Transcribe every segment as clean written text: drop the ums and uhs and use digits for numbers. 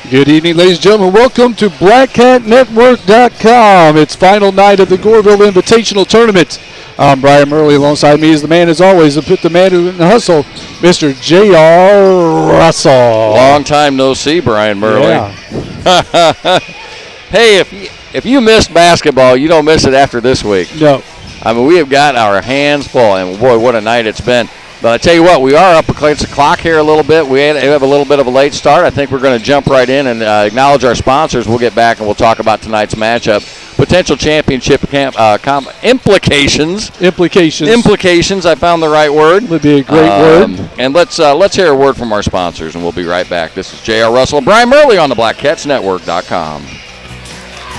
Good evening, ladies and gentlemen. Welcome to BlackCatNetwork.com. It's final night of the Goreville Invitational Tournament. I'm Brian Murley. Alongside me is the man, as always, the man who in the hustle, Mr. J.R. Russell. Long time no see, Brian Murley. Yeah. Hey, if you missed basketball, you don't miss it after this week. No. I mean, we have got our hands full, and boy, what a night it's been. But I tell you what, we are up against the clock here a little bit. We have a little bit of a late start. I think we're going to jump right in and acknowledge our sponsors. We'll get back and we'll talk about tonight's matchup. Potential championship implications. Implications, I found the right word. Would be a great word. And let's hear a word from our sponsors, and we'll be right back. This is J.R. Russell and Brian Murley on the BlackCatsNetwork.com.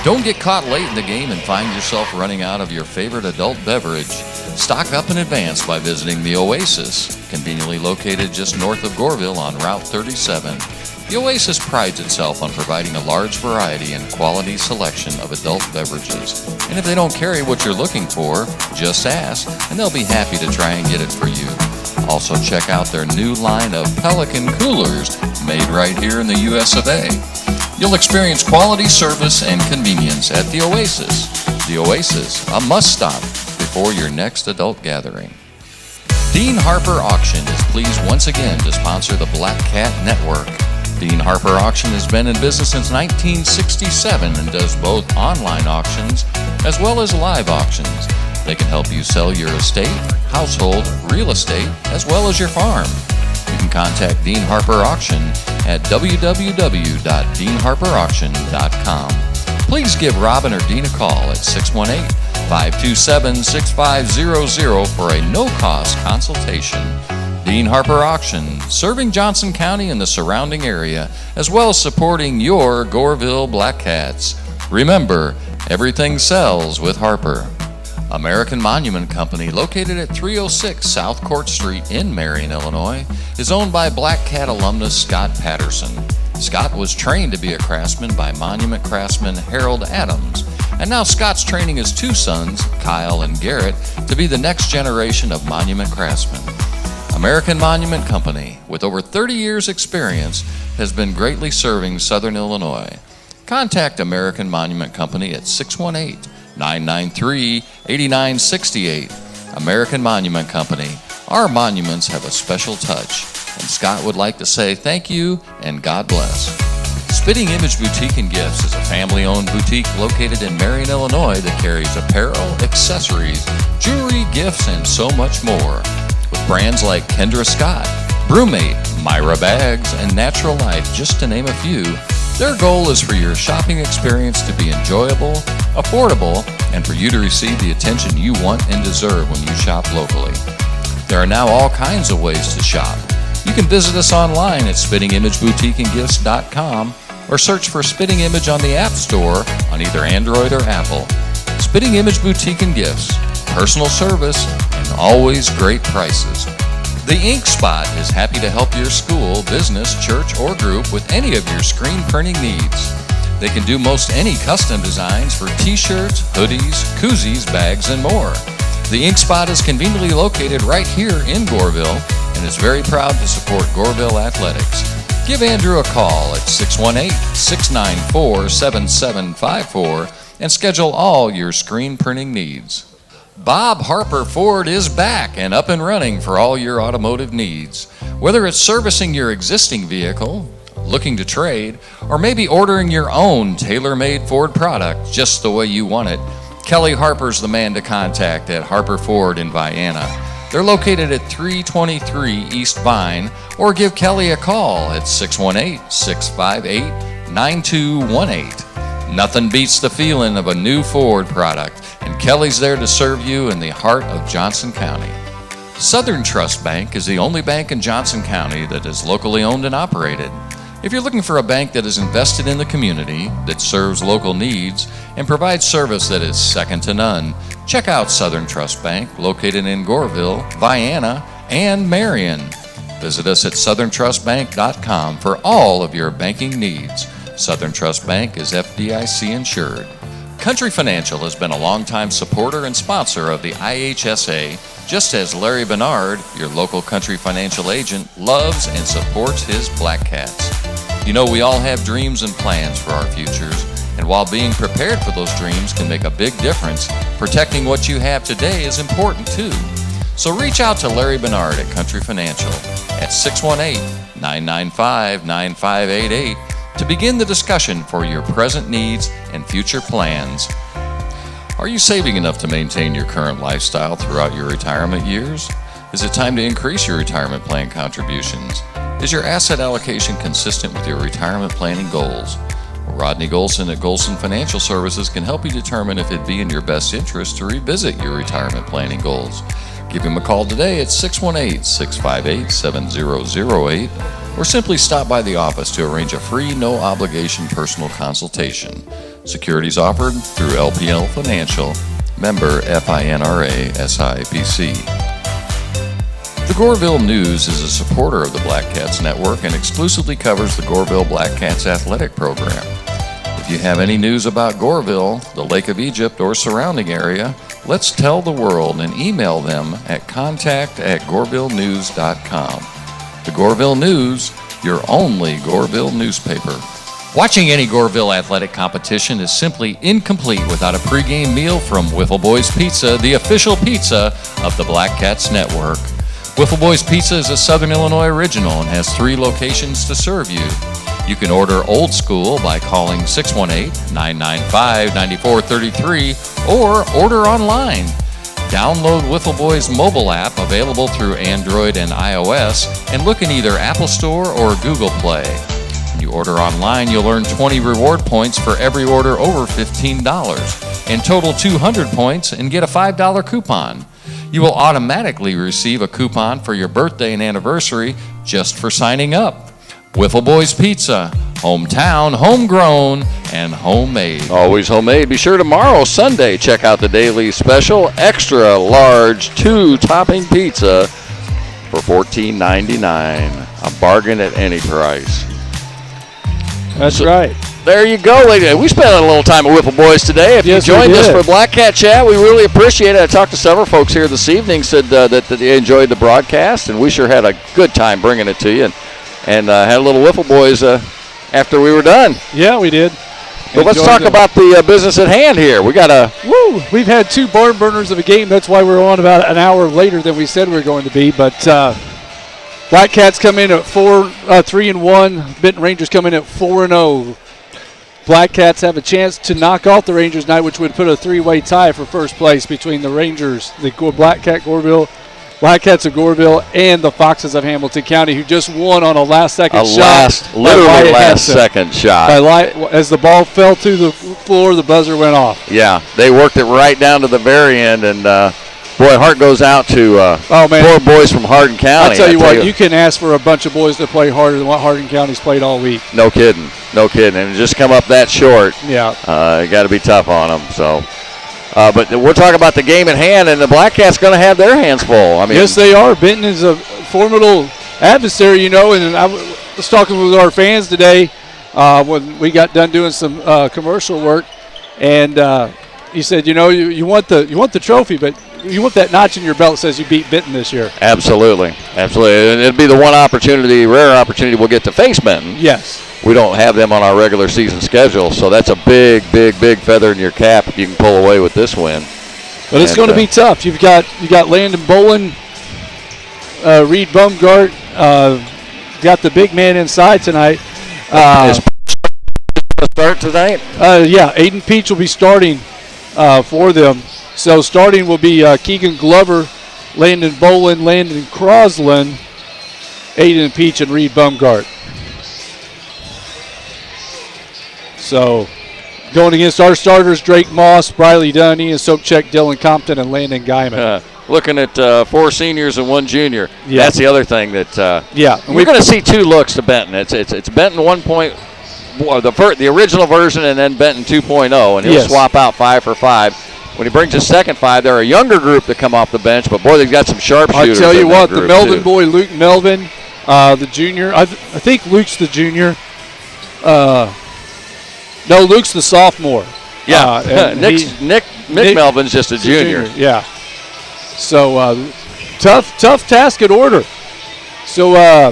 Don't get caught late in the game and find yourself running out of your favorite adult beverage. Stock up in advance by visiting the Oasis, conveniently located just north of Goreville on Route 37. The Oasis prides itself on providing a large variety and quality selection of adult beverages. And if they don't carry what you're looking for, just ask, and they'll be happy to try and get it for you. Also check out their new line of Pelican coolers, made right here in the US of A. You'll experience quality service and convenience at the Oasis. The Oasis, a must-stop before your next adult gathering. Dean Harper Auction is pleased once again to sponsor the Black Cat Network. Dean Harper Auction has been in business since 1967 and does both online auctions as well as live auctions. They can help you sell your estate, household, real estate, as well as your farm. You can contact Dean Harper Auction at www.deanharperauction.com. Please give Robin or Dean a call at 618-527-6500 for a no-cost consultation. Dean Harper Auction, serving Johnson County and the surrounding area, as well as supporting your Goreville Blackcats. Remember, everything sells with Harper. American Monument Company, located at 306 South Court Street in Marion, Illinois, is owned by Black Cat alumnus Scott Patterson. Scott was trained to be a craftsman by monument craftsman Harold Adams, and now Scott's training his two sons, Kyle and Garrett, to be the next generation of monument craftsmen. American Monument Company, with over 30 years' experience, has been greatly serving Southern Illinois. Contact American Monument Company at 618-993-8968. American Monument Company. Our monuments have a special touch, and Scott would like to say thank you and God bless. Spitting Image Boutique and Gifts is a family-owned boutique located in Marion, Illinois that carries apparel, accessories, jewelry, gifts, and so much more. With brands like Kendra Scott, Brewmate, Myra Bags, and Natural Life, just to name a few, their goal is for your shopping experience to be enjoyable, affordable, and for you to receive the attention you want and deserve when you shop locally. There are now all kinds of ways to shop. You can visit us online at spittingimageboutique.com or search for Spitting Image on the App Store on either Android or Apple. Spitting Image Boutique and Gifts, personal service, and always great prices. The Ink Spot is happy to help your school, business, church, or group with any of your screen printing needs. They can do most any custom designs for t-shirts, hoodies, koozies, bags, and more. The Ink Spot is conveniently located right here in Goreville and is very proud to support Goreville athletics. Give Andrew a call at 618-694-7754 and schedule all your screen printing needs. Bob Harper Ford is back and up and running for all your automotive needs. Whether it's servicing your existing vehicle, looking to trade, or maybe ordering your own tailor-made Ford product just the way you want it, Kelly Harper's the man to contact at Harper Ford in Vienna. They're located at 323 East Vine, or give Kelly a call at 618-658-9218. Nothing beats the feeling of a new Ford product, and Kelly's there to serve you in the heart of Johnson County. Southern Trust Bank is the only bank in Johnson County that is locally owned and operated. If you're looking for a bank that is invested in the community, that serves local needs, and provides service that is second to none, check out Southern Trust Bank, located in Goreville, Vienna, and Marion. Visit us at southerntrustbank.com for all of your banking needs. Southern Trust Bank is FDIC insured. Country Financial has been a longtime supporter and sponsor of the IHSA, just as Larry Bernard, your local Country Financial agent, loves and supports his Blackcats. You know, we all have dreams and plans for our futures, and while being prepared for those dreams can make a big difference, protecting what you have today is important too. So reach out to Larry Bernard at Country Financial at 618-995-9588 to begin the discussion for your present needs and future plans. Are you saving enough to maintain your current lifestyle throughout your retirement years? Is it time to increase your retirement plan contributions? Is your asset allocation consistent with your retirement planning goals? Rodney Golson at Golson Financial Services can help you determine if it'd be in your best interest to revisit your retirement planning goals. Give him a call today at 618-658-7008 or simply stop by the office to arrange a free, no-obligation personal consultation. Securities offered through LPL Financial, member FINRA SIPC. The Goreville News is a supporter of the Blackcats Network and exclusively covers the Goreville Blackcats athletic program. If you have any news about Goreville, the Lake of Egypt, or surrounding area, let's tell the world and email them at contact@gorevillenews.com. The Goreville News, your only Goreville newspaper. Watching any Goreville athletic competition is simply incomplete without a pregame meal from Wiffle Boys Pizza, the official pizza of the Blackcats Network. Wiffle Boys Pizza is a Southern Illinois original and has 3 locations to serve you. You can order old school by calling 618-995-9433 or order online. Download Wiffle Boys mobile app available through Android and iOS and look in either Apple Store or Google Play. When you order online, you'll earn 20 reward points for every order over $15 and total 200 points and get a $5 coupon. You will automatically receive a coupon for your birthday and anniversary just for signing up. Wiffle Boys Pizza, hometown, homegrown, and homemade. Always homemade. Be sure tomorrow, Sunday, check out the daily special, extra large 2-topping pizza for $14.99. A bargain at any price. That's right. There you go, ladies. We spent a little time at Wiffle Boys today. If you joined us for Black Cat Chat, we really appreciate it. I talked to several folks here this evening, said that they enjoyed the broadcast, and we sure had a good time bringing it to you, and had a little Wiffle Boys after we were done. Yeah, we did. But let's talk about the business at hand here. We got We've had 2 barn burners of a game. That's why we're on about an hour later than we said we were going to be. But Black Cats come in at 3-1. Benton Rangers come in at 4-0. Black Cats have a chance to knock off the Rangers tonight, which would put a 3-way tie for first place between the Rangers, the Black Cats of Goreville, and the Foxes of Hamilton County, who just won on a last-second shot. Literally last-second shot. As the ball fell to the floor, the buzzer went off. Yeah, they worked it right down to the very end, and boy, heart goes out to poor boys from Hardin County. I'll tell you what, you can ask for a bunch of boys to play harder than what Hardin County's played all week. No kidding. And just come up that short. Yeah. You got to be tough on them. So, but we're talking about the game at hand, and the Black Cats going to have their hands full. Yes, they are. Benton is a formidable adversary, and I was talking with our fans today when we got done doing some commercial work, and he said, you want the trophy, but you want that notch in your belt that says you beat Benton this year. Absolutely. And it'd be the one rare opportunity we'll get to face Benton. Yes. We don't have them on our regular season schedule, so that's a big feather in your cap if you can pull away with this win. But it's going to be tough. You got Landon Bolin, Reed Bumgart, got the big man inside tonight. Is start tonight? Yeah, Aiden Peach will be starting for them. So starting will be Keegan Glover, Landon Bolin, Landon Croslin, Aiden Peach, and Reed Bumgart. So going against our starters, Drake Moss, Briley Dunn, Ian Sobchek, Dylan Compton, and Landon Guyman. Looking at 4 seniors and 1 junior. Yeah. That's the other thing that we're going to see 2 looks to Benton. It's Benton 1.0, the original version, and then Benton 2.0, and he'll swap out 5 for 5. When he brings his second 5, they're a younger group that come off the bench, but boy, they've got some sharpshooters. I'll tell you what, the Melvin too. boy, Luke Melvin, the junior. I think Luke's the junior. No, Luke's the sophomore. Yeah, Nick Melvin's just a junior. Yeah. So tough task at order. So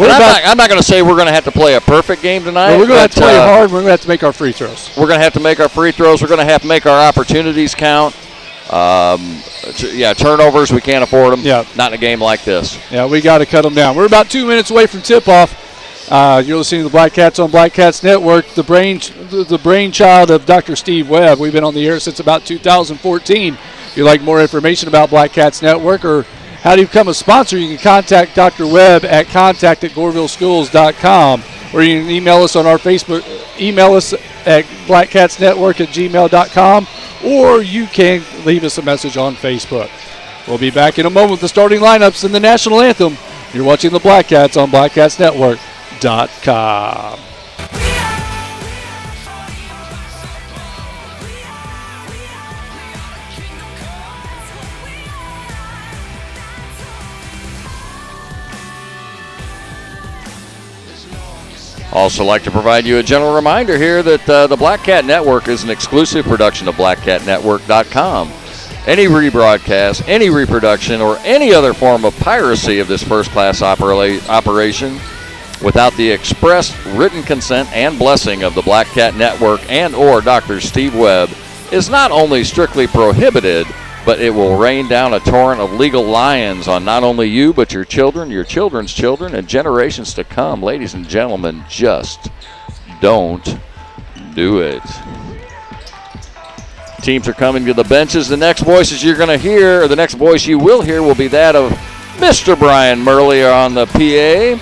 I'm not going to say we're going to have to plplay a perfect game tonight. Well, we're going to have to play hard. We're going to have to make our free throws. We're going to have to make our free throws. We're going to have to make our opportunities count. Turnovers, we can't afford them. Yeah. Not in a game like this. Yeah, we got to cut them down. We're about 2 minutes away from tip-off. You're listening to the Blackcats on Blackcats Network, the brainchild of Dr. Steve Webb. We've been on the air since about 2014. If you'd like more information about Blackcats Network or how to become a sponsor, you can contact Dr. Webb at contact@gorevilleschools.com, or you can email us on our Facebook. Email us at blackcatsnetwork@gmail.com, or you can leave us a message on Facebook. We'll be back in a moment with the starting lineups and the national anthem. You're watching the Blackcats on blackcatsnetwork.com. Also like to provide you a general reminder here that the Black Cat Network is an exclusive production of blackcatnetwork.com. Any rebroadcast, any reproduction, or any other form of piracy of this first-class operation without the express written consent and blessing of the Black Cat Network and or Dr. Steve Webb is not only strictly prohibited, but it will rain down a torrent of legal lions on not only you, but your children, your children's children, and generations to come. Ladies and gentlemen, just don't do it. Teams are coming to the benches. The next voices you're going to hear, or the next voice you will hear, will be that of Mr. Brian Murley on the PA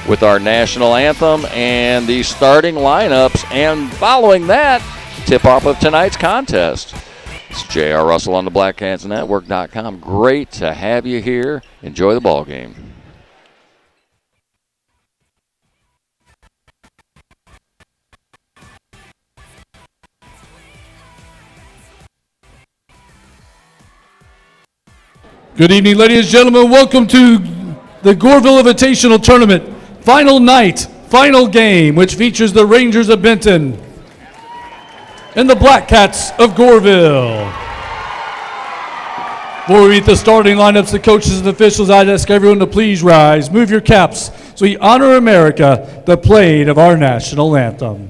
with our national anthem and the starting lineups. And following that, tip-off of tonight's contest. It's J.R. Russell on the BlackCatsNetwork.com. Great to have you here. Enjoy the ball game. Good evening, ladies and gentlemen. Welcome to the Goreville Invitational Tournament. Final night, final game, which features the Rangers of Benton and the Blackcats of Goreville. Before we meet the starting lineups, the coaches and officials, I'd ask everyone to please rise, move your caps, so we honor America, the playing of our national anthem.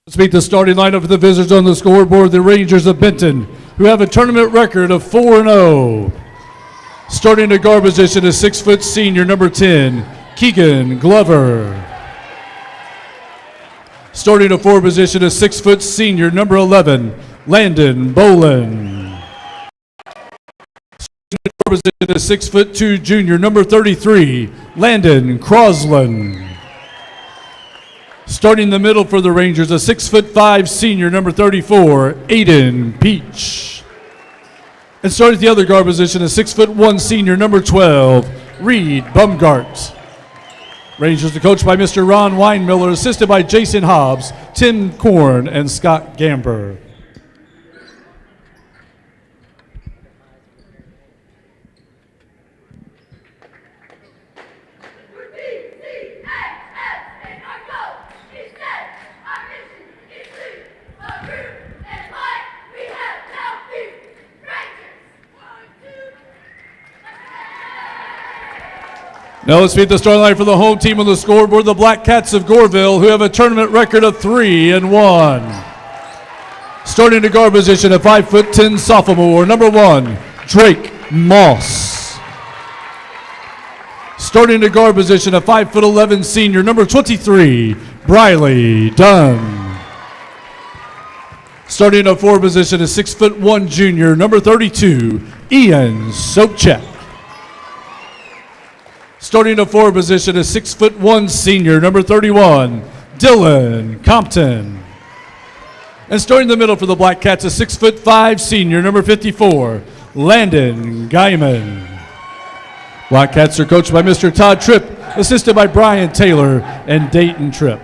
Let's meet the starting lineup for the visitors on the scoreboard, the Rangers of Benton, who have a tournament record of 4-0. Starting at guard position is 6-foot senior number 10, Keegan Glover. Starting at forward position is 6-foot senior number 11, Landon Bolin. Starting at forward position is 6'2" junior number 33, Landon Crosland. Starting in the middle for the Rangers, a 6'5" senior, number 34, Aiden Peach. And starting at the other guard position, a 6'1" senior, number 12, Reed Bumgart. Rangers are coached by Mr. Ron Weinmiller, assisted by Jason Hobbs, Tim Korn, and Scott Gamber. Now let's meet the starting line for the home team on the scoreboard, the Blackcats of Goreville, who have a tournament record of 3-1. Starting to guard position, a 5'10" sophomore, number 1, Drake Moss. Starting to guard position, a 5'11" senior, number 23, Briley Dunn. Starting at 4 position, a 6'1" junior, number 32, Ian Sobchak. Starting at 4 position, a 6'1" senior, number 31, Dylan Compton. And starting in the middle for the Blackcats, a 6'5" senior, number 54, Landon Guyman. Blackcats are coached by Mr. Todd Tripp, assisted by Brian Taylor and Dayton Tripp.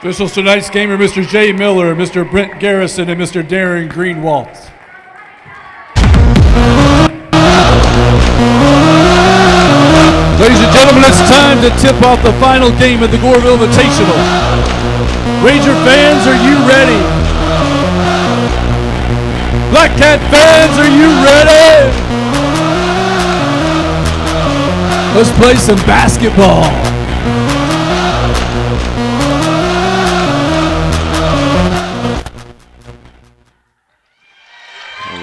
Officials tonight's game are Mr. Jay Miller, Mr. Brent Garrison, and Mr. Darren Greenwalt. Ladies and gentlemen, it's time to tip off the final game of the Goreville Invitational. Ranger fans, are you ready? Blackcat fans, are you ready? Let's play some basketball.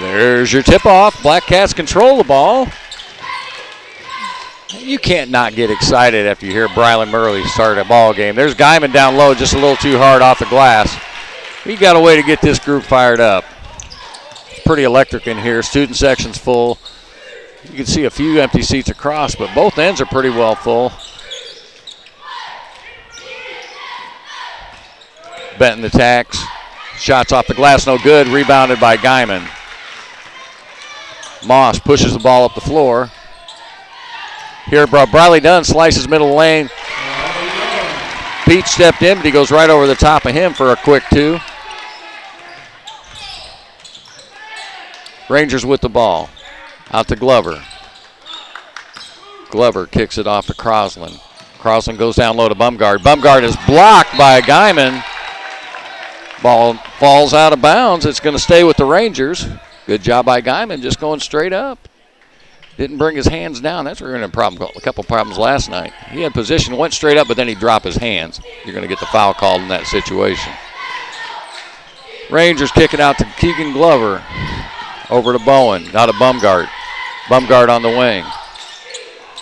There's your tip-off. Blackcats control the ball. You can't not get excited after you hear Brylan Murley start a ball game. There's Guyman down low, just a little too hard off the glass. We got a way to get this group fired up. It's pretty electric in here. Student section's full. You can see a few empty seats across, but both ends are pretty well full. Benton attacks. Shots off the glass, no good. Rebounded by Guyman. Moss pushes the ball up the floor. Here, Briley Dunn slices middle lane. Pete stepped in, but he goes right over the top of him for a quick 2. Rangers with the ball. Out to Glover. Glover kicks it off to Crosland. Crosland goes down low to Bumgard. Bumgard is blocked by Guyman. Ball falls out of bounds. It's going to stay with the Rangers. Good job by Guyman, just going straight up. Didn't bring his hands down. That's where we were in a couple problems last night. He had position, went straight up, but then he dropped his hands. You're going to get the foul called in that situation. Rangers kick it out to Keegan Glover. Over to Bowen, now to Bumgard. Bumgard on the wing.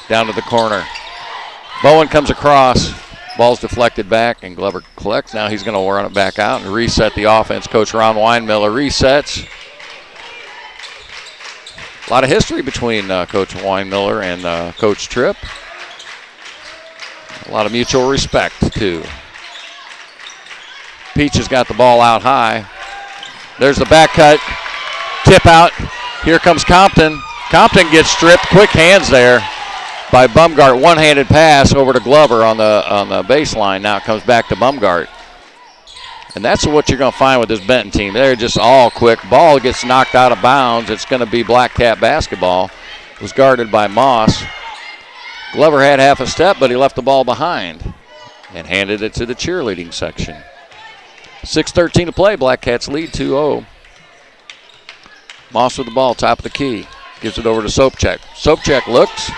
Down to the corner. Bowen comes across. Ball's deflected back, and Glover collects. Now he's going to run it back out and reset the offense. Coach Ron Weinmiller resets. A lot of history between Coach Weinmiller and Coach Tripp. A lot of mutual respect, too. Peach has got the ball out high. There's the back cut. Tip out. Here comes Compton. Compton gets stripped. Quick hands there by Bumgart. One-handed pass over to Glover on the baseline. Now it comes back to Bumgart. And that's what you're going to find with this Benton team. They're just all quick. Ball gets knocked out of bounds. It's going to be Blackcat basketball. It was guarded by Moss. Glover had half a step, but he left the ball behind and handed it to the cheerleading section. 6:13 to play. Blackcats lead 2-0. Moss with the ball, top of the key. Gives it over to Sobchak. Sobchak looks,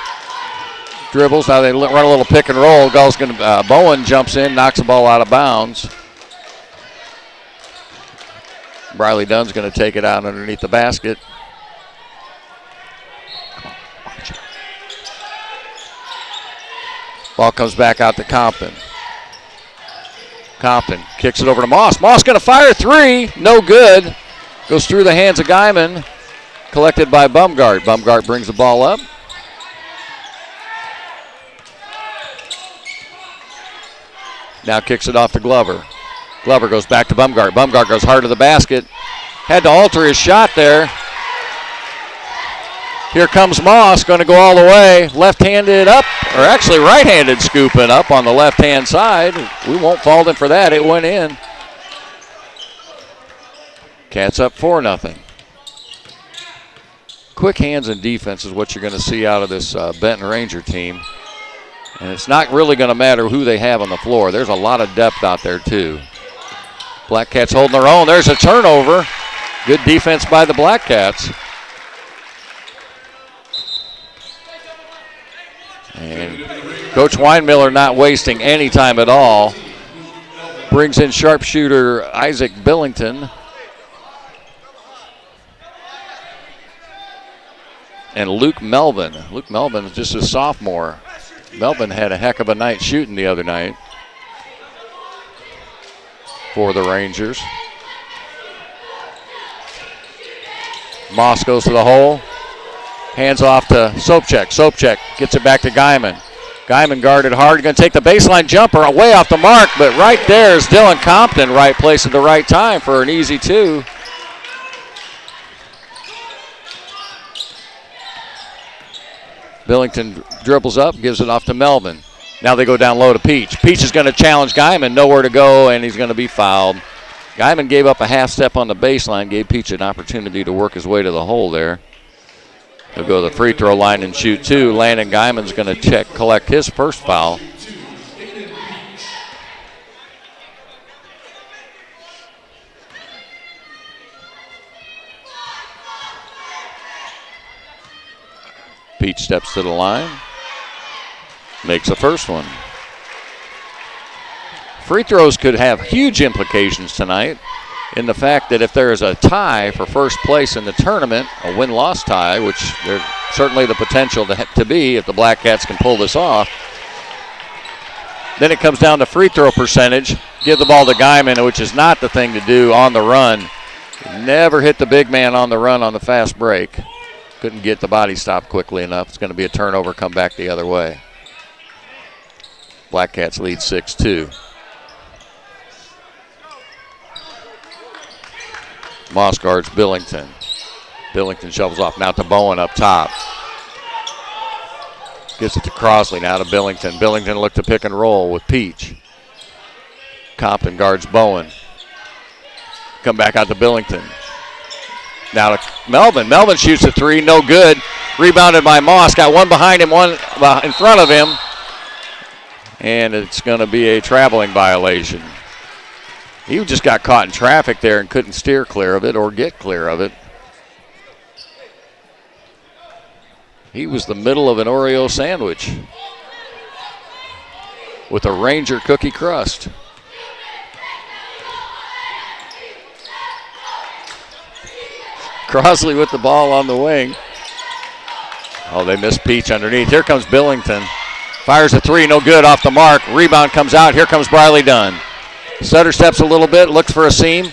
dribbles. Now they run a little pick and roll. Bowen jumps in, knocks the ball out of bounds. Briley Dunn's going to take it out underneath the basket. Ball comes back out to Compton. Compton kicks it over to Moss. Moss going to fire 3. No good. Goes through the hands of Guyman. Collected by Bumgart. Bumgart brings the ball up. Now kicks it off to Glover. Glover goes back to Bumgart. Bumgart goes hard to the basket. had to alter his shot there. Here comes Moss, going to go all the way. Left-handed up, or actually right-handed scooping up on the left-hand side. We won't fault him for that. It went in. Cats up 4-0. Quick hands and defense is what you're going to see out of this Benton Ranger team. And it's not really going to matter who they have on the floor. There's a lot of depth out there, too. Blackcats holding their own. There's a turnover. Good defense by the Blackcats. And Coach Weinmiller not wasting any time at all. Brings in sharpshooter Isaac Billington. And Luke Melvin. Luke Melvin is just a sophomore. Melvin had a heck of a night shooting the other night for the Rangers. Moss goes to the hole. Hands off to Sopchek. Sopchek gets it back to Guyman. Guyman guarded hard. Going to take the baseline jumper away off the mark, but right there is Dylan Compton, right place at the right time for an easy two. Billington dribbles up, gives it off to Melvin. Now they go down low to Peach. Peach is going to challenge Guyman, nowhere to go, and he's going to be fouled. Guyman gave up a half step on the baseline, gave Peach an opportunity to work his way to the hole there. He'll go to the free throw line and shoot two. Landon Guyman's going to collect his first foul. Peach steps to the line, makes the first one. Free throws could have huge implications tonight in the fact that if there is a tie for first place in the tournament, a win-loss tie, which there's certainly the potential to be if the Blackcats can pull this off, then it comes down to free throw percentage. Give the ball to Guyman, which is not the thing to do on the run. Never hit the big man on the run on the fast break. Couldn't get the body stopped quickly enough. It's going to be a turnover, come back the other way. Blackcats lead 6-2. Moss guards Billington. Billington shovels off now to Bowen up top. Gets it to Crosley, now to Billington. Billington looked to pick and roll with Peach. Compton guards Bowen. Come back out to Billington. Now to Melvin. Melvin shoots a three, no good. Rebounded by Moss. Got one behind him, one in front of him. And it's going to be a traveling violation. He just got caught in traffic there and couldn't steer clear of it or get clear of it. He was the middle of an Oreo sandwich with a Ranger cookie crust. Crosley with the ball on the wing. Oh, they missed Peach underneath. Here comes Billington. Fires a three, no good, off the mark. Rebound comes out. Here comes Briley Dunn. Sutter steps a little bit, looks for a seam.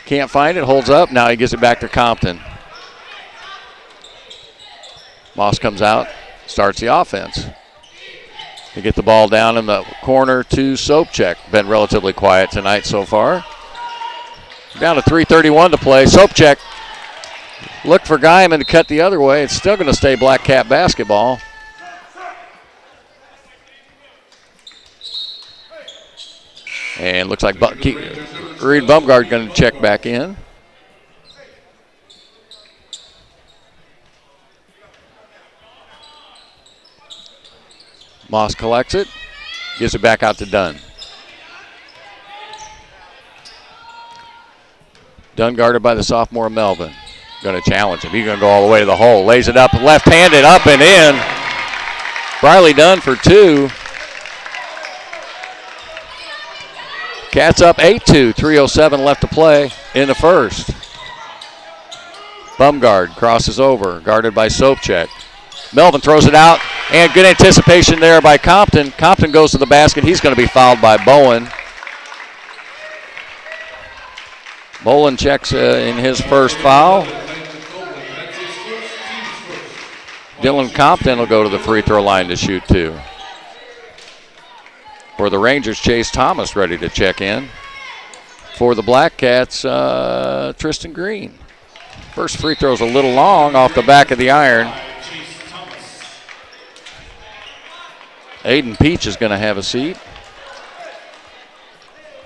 Can't find it, holds up. Now he gives it back to Compton. Moss comes out, starts the offense. They get the ball down in the corner to Sopchek. Been relatively quiet tonight so far. Down to 3:31 to play. Sopchek looked for Guyman to cut the other way. It's still going to stay Blackcat basketball. And looks like Reed Bumgard going to check back in. Moss collects it, gives it back out to Dunn. Dunn guarded by the sophomore Melvin. Going to challenge him. He's going to go all the way to the hole. Lays it up, left-handed, up and in. Briley Dunn for two. Cats up 8-2, 3:07 left to play in the first. Bumgard crosses over, guarded by Sopchek. Melvin throws it out, and good anticipation there by Compton. Compton goes to the basket. He's going to be fouled by Bowen. Bowen checks in his first foul. Dylan Compton will go to the free throw line to shoot two. For the Rangers, Chase Thomas ready to check in. for the Blackcats, Tristan Green. First free throw's a little long off the back of the iron. Aiden Peach is going to have a seat.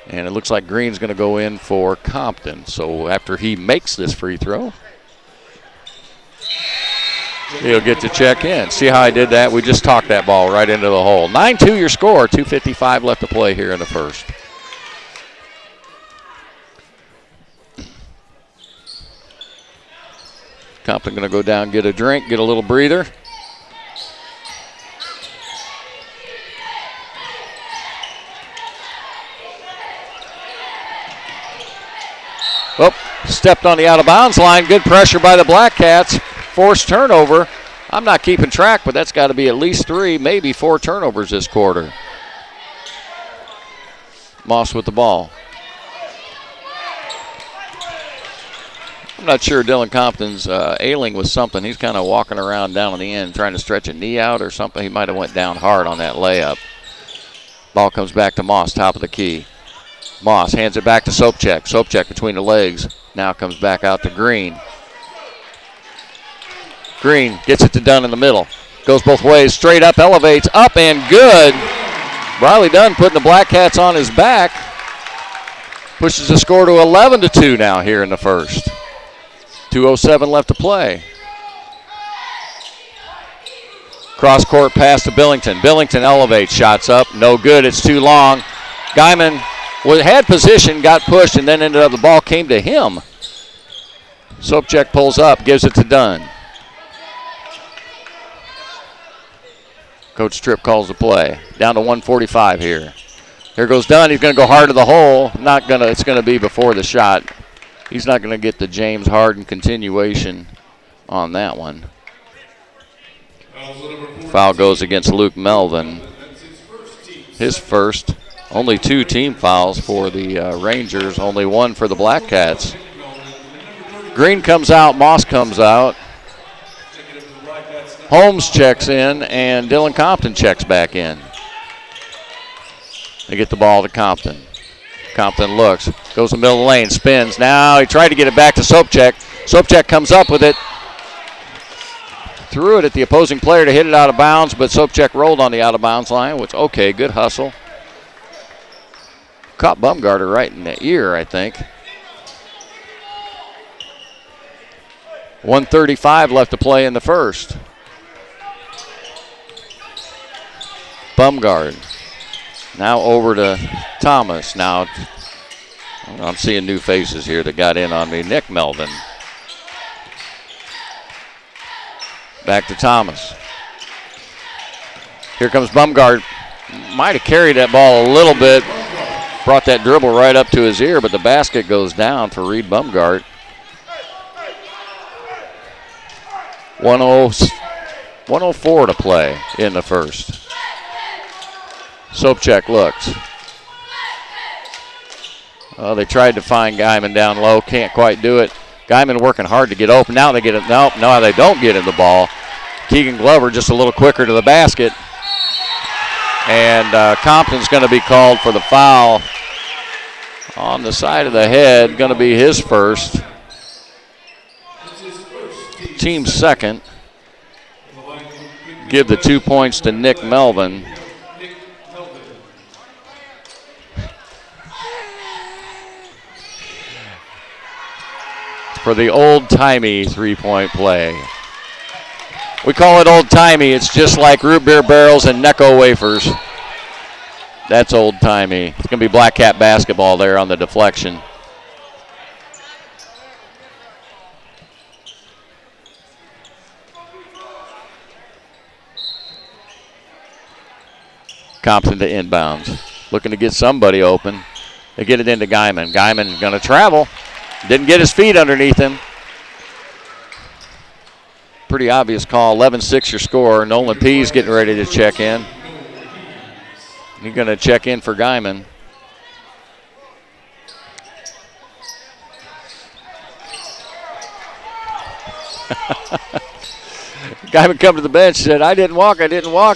And it looks like Green's going to go in for Compton. So after he makes this free throw, he'll get to check in. See how I did that? We just talked that ball right into the hole. 9-2 your score. 2:55 left to play here in the first. Compton going to go down, get a drink, get a little breather. Oh, stepped on the out-of-bounds line. Good pressure by the Blackcats. Forced turnover. I'm not keeping track, but that's got to be at least 3, maybe 4 turnovers this quarter. Moss with the ball. I'm not sure Dylan Compton's ailing with something. He's kind of walking around down on the end trying to stretch a knee out or something. He might have went down hard on that layup. Ball comes back to Moss, top of the key. Moss hands it back to Sopchak. Sopchak between the legs. Now comes back out to Green. Green gets it to Dunn in the middle. Goes both ways. Straight up, elevates. Up and good. Riley Dunn putting the Blackcats on his back. Pushes the score to 11-2 now here in the first. 2:07 left to play. Cross court pass to Billington. Billington elevates. Shots up. No good. It's too long. Guyman had position, got pushed, and then ended up the ball came to him. Sopchak pulls up, gives it to Dunn. Coach Tripp calls the play. Down to 1:45 here. Here goes Dunn. He's going to go hard to the hole. It's going to be before the shot. He's not going to get the James Harden continuation on that one. Foul goes against Luke Melvin. His first. Only 2 team fouls for the Rangers, only 1 for the Blackcats. Green comes out, Moss comes out. Holmes checks in, and Dylan Compton checks back in. They get the ball to Compton. Compton looks, goes in the middle of the lane, spins. Now he tried to get it back to Sopchak. Sopchak comes up with it. Threw it at the opposing player to hit it out of bounds, but Sopchak rolled on the out of bounds line, which, okay, good hustle. Caught Bumgarner right in the ear, I think. 1:35 left to play in the first. Bumgarner. Now over to Thomas. Now I'm seeing new faces here that got in on me. Nick Melvin. Back to Thomas. Here comes Bumgarner. Might have carried that ball a little bit. Brought that dribble right up to his ear, but the basket goes down for Reed Bumgarner. 1:04 to play in the first. Sopchak looks. Oh, they tried to find Guyman down low. Can't quite do it. Guyman working hard to get open. Now they get it. No, they don't get him the ball. Keegan Glover just a little quicker to the basket. And Compton's going to be called for the foul on the side of the head. Going to be his first. Team's second. Give the 2 points to Nick Melvin. For the old-timey three-point play. We call it old-timey. It's just like root beer barrels and Necco wafers. That's old-timey. It's going to be Blackcat basketball there on the deflection. Compton to inbounds. Looking to get somebody open. They get it into Guyman. Guyman going to travel. Didn't get his feet underneath him. Pretty obvious call. 11-6 your score. Nolan Pease getting ready to check in. He's going to check in for Guyman. Guyman come to the bench, said, I didn't walk.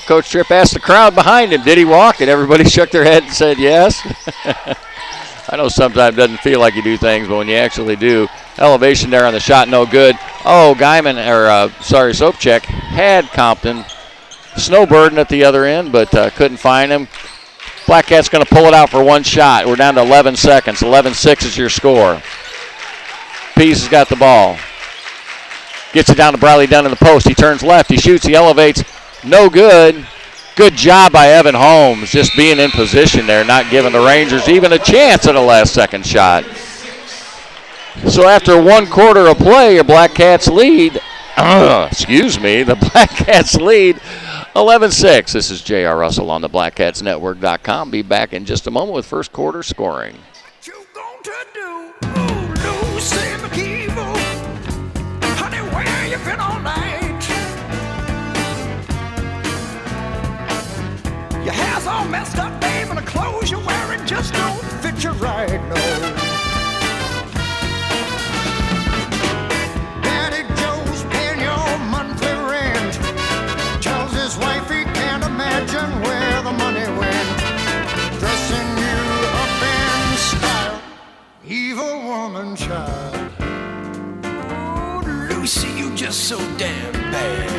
Coach Tripp asked the crowd behind him, did he walk? And everybody shook their head and said yes. I know sometimes it doesn't feel like you do things, but when you actually do, elevation there on the shot, no good. Oh, Sopchek had Compton snowbirding at the other end, but couldn't find him. Blackcats going to pull it out for one shot. We're down to 11 seconds. 11-6 is your score. Pease has got the ball. Gets it down to Bradley Dunn in the post. He turns left. He shoots. He elevates. No good. Good job by Evan Holmes just being in position there, not giving the Rangers even a chance at a last-second shot. So after 1 quarter of play, your Blackcats lead. The Blackcats lead 11-6. This is J.R. Russell on the BlackcatsNetwork.com. Be back in just a moment with first quarter scoring. Been all night. Your hair's all messed up, babe, and the clothes you're wearing just don't fit you right, no. Daddy Joe's paying your monthly rent. Tells his wife he can't imagine where the money went. Dressing you up in style, evil woman child. Lucy, you just so damn bad.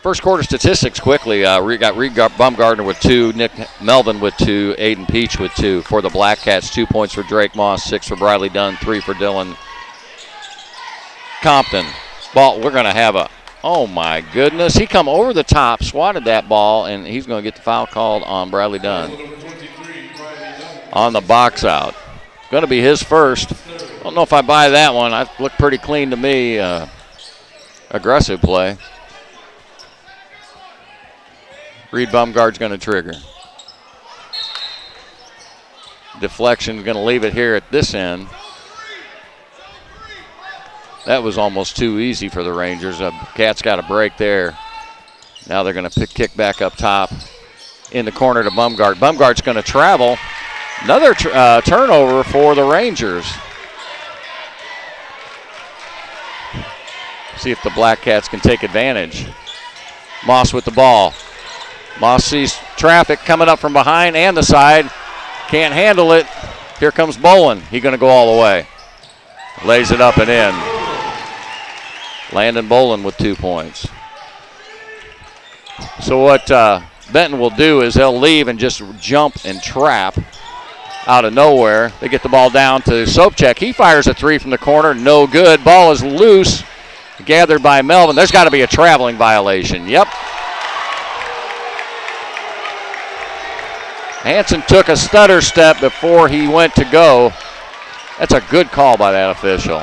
First quarter statistics quickly. We got Reed Bumgardner with 2, Nick Melvin with 2, Aiden Peach with 2. For the Blackcats, 2 points for Drake Moss, 6 for Bradley Dunn, 3 for Dylan Compton. Ball, we're going to have a, oh my goodness. He come over the top, swatted that ball, and he's going to get the foul called on Bradley Dunn. On the box out. Going to be his first. I don't know if I buy that one. It looked pretty clean to me. Aggressive play. Reed Bumgard's going to trigger. Deflection's going to leave it here at this end. That was almost too easy for the Rangers. Cats got a break there. Now they're going to kick back up top in the corner to Bumgard. Bumgard's going to travel. Another turnover for the Rangers. See if the Blackcats can take advantage. Moss with the ball. Moss sees traffic coming up from behind and the side. Can't handle it. Here comes Bolin. He's going to go all the way. Lays it up and in. Landon Bolin with 2 points. So what Benton will do is they'll leave and just jump and trap out of nowhere. They get the ball down to Sopchek. He fires a 3 from the corner. No good. Ball is loose. Gathered by Melvin. There's got to be a traveling violation. Yep. Hanson took a stutter step before he went to go. That's a good call by that official.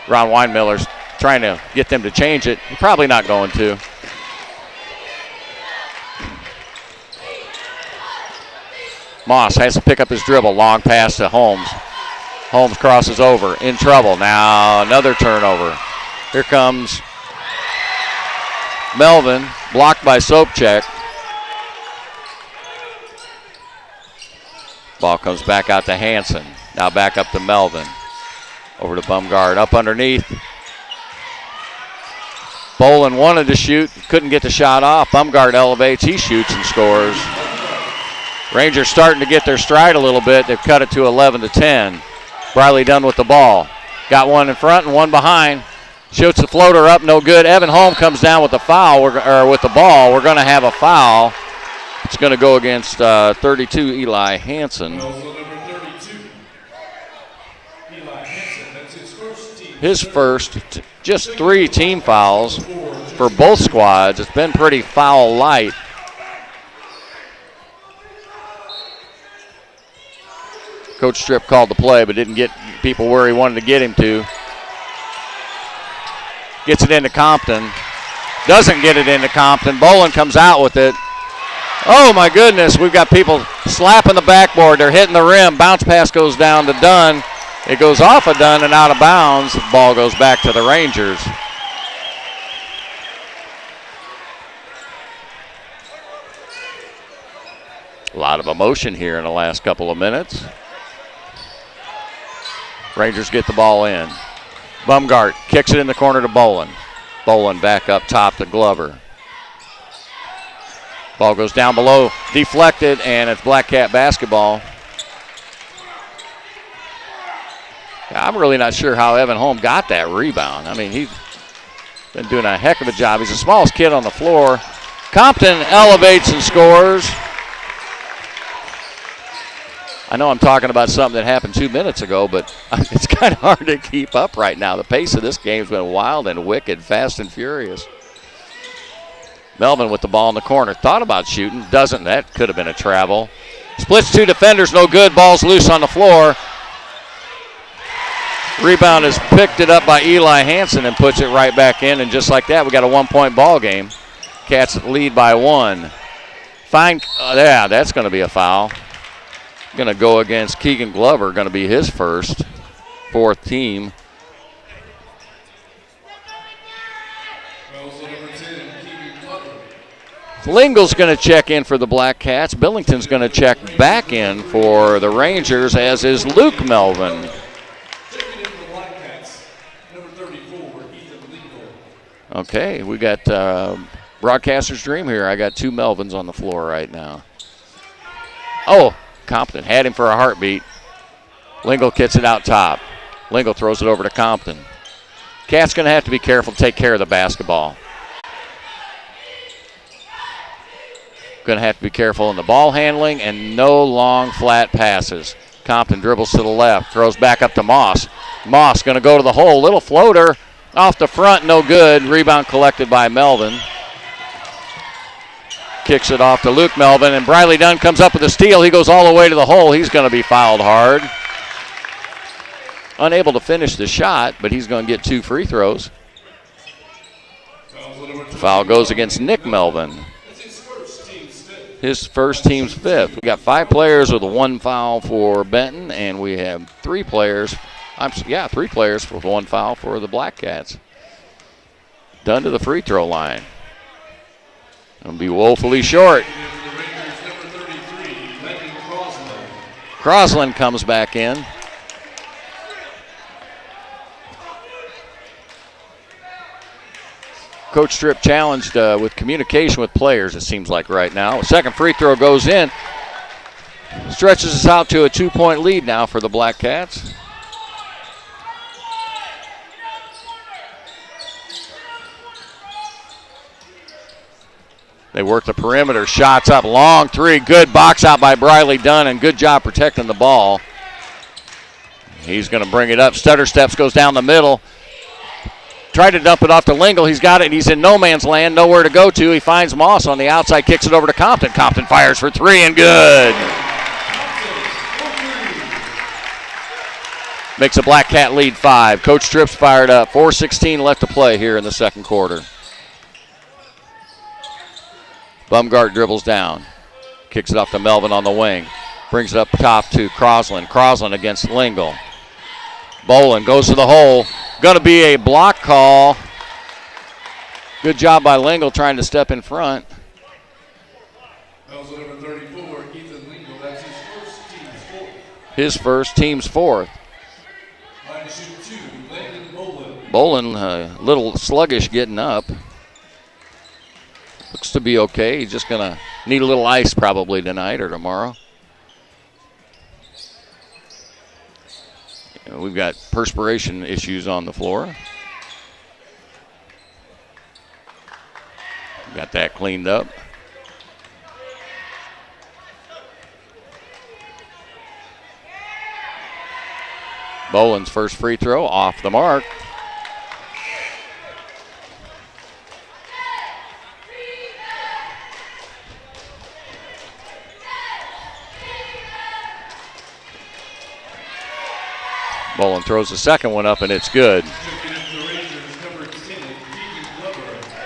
Ron Weinmiller's trying to get them to change it. Probably not going to. Moss has to pick up his dribble. Long pass to Holmes. Holmes crosses over. In trouble. Now another turnover. Here comes Melvin. Blocked by Sopchek. Ball comes back out to Hanson. Now back up to Melvin. Over to Bumgard. Up underneath. Bolin wanted to shoot. Couldn't get the shot off. Bumgard elevates. He shoots and scores. Rangers starting to get their stride a little bit. They've cut it to 11-10. Bradley Dunn with the ball. Got one in front and one behind. Shoots the floater up, no good. Evan Holm comes down with the foul, or with the ball. We're going to have a foul. It's going to go against 32, Eli Hansen. His first, just 3 team fouls for both squads. It's been pretty foul light. Coach Strip called the play, but didn't get people where he wanted to get him to. Gets it into Compton. Doesn't get it into Compton. Bolin comes out with it. Oh, my goodness. We've got people slapping the backboard. They're hitting the rim. Bounce pass goes down to Dunn. It goes off of Dunn and out of bounds. Ball goes back to the Rangers. A lot of emotion here in the last couple of minutes. Rangers get the ball in. Bumgart kicks it in the corner to Bolin. Bolin back up top to Glover. Ball goes down below, deflected, and it's Blackcat basketball. I'm really not sure how Evan Holm got that rebound. I mean, he's been doing a heck of a job. He's the smallest kid on the floor. Compton elevates and scores. I know I'm talking about something that happened 2 minutes ago, but it's kind of hard to keep up right now. The pace of this game's been wild and wicked, fast and furious. Melvin with the ball in the corner. Thought about shooting. Doesn't. That could have been a travel. Splits two defenders. No good. Ball's loose on the floor. Rebound is picked it up by Eli Hansen and puts it right back in. And just like that, we got a 1-point ball game. Cats lead by 1. Fine. Yeah, that's going to be a foul. Going to go against Keegan Glover. Going to be his first. 4th team. Lingle's going to check in for the Blackcats. Billington's going to check back in for the Rangers, as is Luke Melvin. Okay, we got broadcaster's dream here. I got 2 Melvins on the floor right now. Oh, Compton had him for a heartbeat. Lingle gets it out top. Lingle throws it over to Compton. Cat's going to have to be careful to take care of the basketball. Going to have to be careful in the ball handling and no long flat passes. Compton dribbles to the left, throws back up to Moss. Moss going to go to the hole. Little floater off the front, no good. Rebound collected by Melvin. Kicks it off to Luke Melvin, and Briley Dunn comes up with a steal. He goes all the way to the hole. He's going to be fouled hard. Unable to finish the shot, but he's going to get 2 free throws. Foul goes against Nick Melvin. His first team's 5th. We got 5 players with a 1 foul for Benton, and we have 3 players. 3 players with 1 foul for the Blackcats. Done to the free throw line. It'll be woefully short. Crosland comes back in. Coach Tripp challenged with communication with players, it seems like right now. Second free throw goes in. Stretches us out to a 2-point lead now for the Blackcats. They work the perimeter. Shots up. Long 3. Good box out by Briley Dunn, and good job protecting the ball. He's going to bring it up. Stutter steps, goes down the middle. Tried to dump it off to Lingle. He's got it, and he's in no man's land. Nowhere to go to. He finds Moss on the outside, kicks it over to Compton. Compton fires for 3 and good. Makes a Blackcat lead 5. Coach Tripp's fired up. 4:16 left to play here in the second quarter. Bumgart dribbles down. Kicks it off to Melvin on the wing. Brings it up top to Crosland. Crosland against Lingle. Bolin goes to the hole. Going to be a block call. Good job by Lingle trying to step in front. Number 34, Ethan Lingle. That's his first team's 4th. Bolin a little sluggish getting up. Looks to be okay. He's just going to need a little ice probably tonight or tomorrow. We've got perspiration issues on the floor. Got that cleaned up. Bolin's first free throw off the mark. Bolin throws the second one up, and it's good.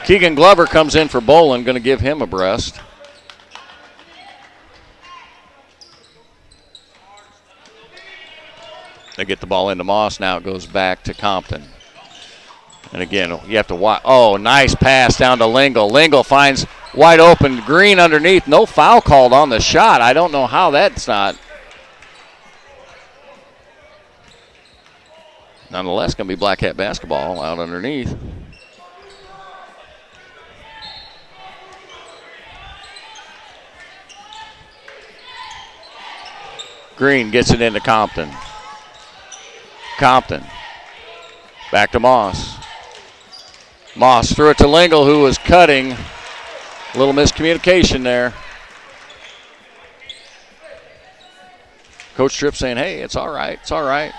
Keegan Glover comes in for Bolin, going to give him a breast. They get the ball into Moss. Now it goes back to Compton. And again, you have to watch. Oh, nice pass down to Lingle. Lingle finds wide open Green underneath. No foul called on the shot. I don't know how that's not. Nonetheless, going to be Blackcat basketball out underneath. Green gets it into Compton. Compton. Back to Moss. Moss threw it to Lingle, who was cutting. A little miscommunication there. Coach Tripp saying, hey, it's all right, it's all right.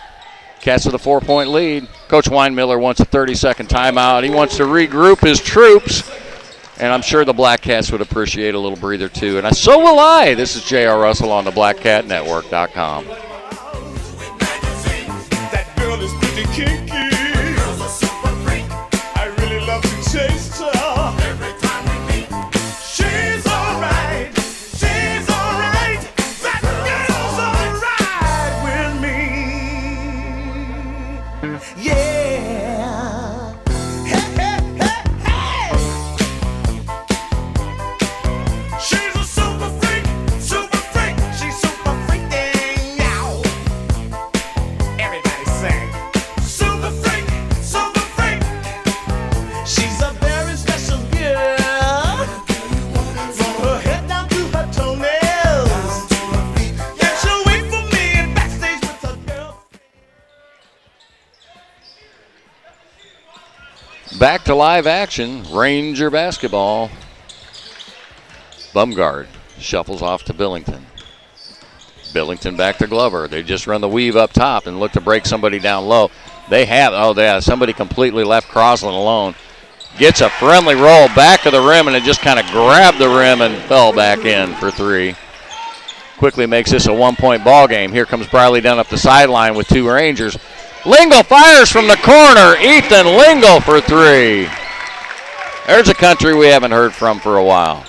Cats with a 4-point lead. Coach Weinmiller wants a 30-second timeout. He wants to regroup his troops. And I'm sure the Blackcats would appreciate a little breather, too. And so will I. This is J.R. Russell on the BlackCatNetwork.com. That girl is pretty kinky. I really love to chase her. Every time we meet, she's alright. She's alright. That girl's alright with me. Yeah. Hey, hey, hey, hey. She's a super freak. Super freak. She's super freaking out. Everybody sing. Super freak. Super freak. She's a very special girl. From her head down to her toenails. Yeah, she'll wait for me and backstage with her girl. Back to live action. Ranger basketball. Bumgard shuffles off to Billington. Billington back to Glover. They just run the weave up top and look to break somebody down low. They have somebody completely left Crosland alone. Gets a friendly roll back of the rim, and it just kind of grabbed the rim and fell back in for three. Quickly makes this a 1-point ball game. Here comes Briley down up the sideline with two Rangers. Lingle fires from the corner. Ethan Lingle for three. There's a country we haven't heard from for a while.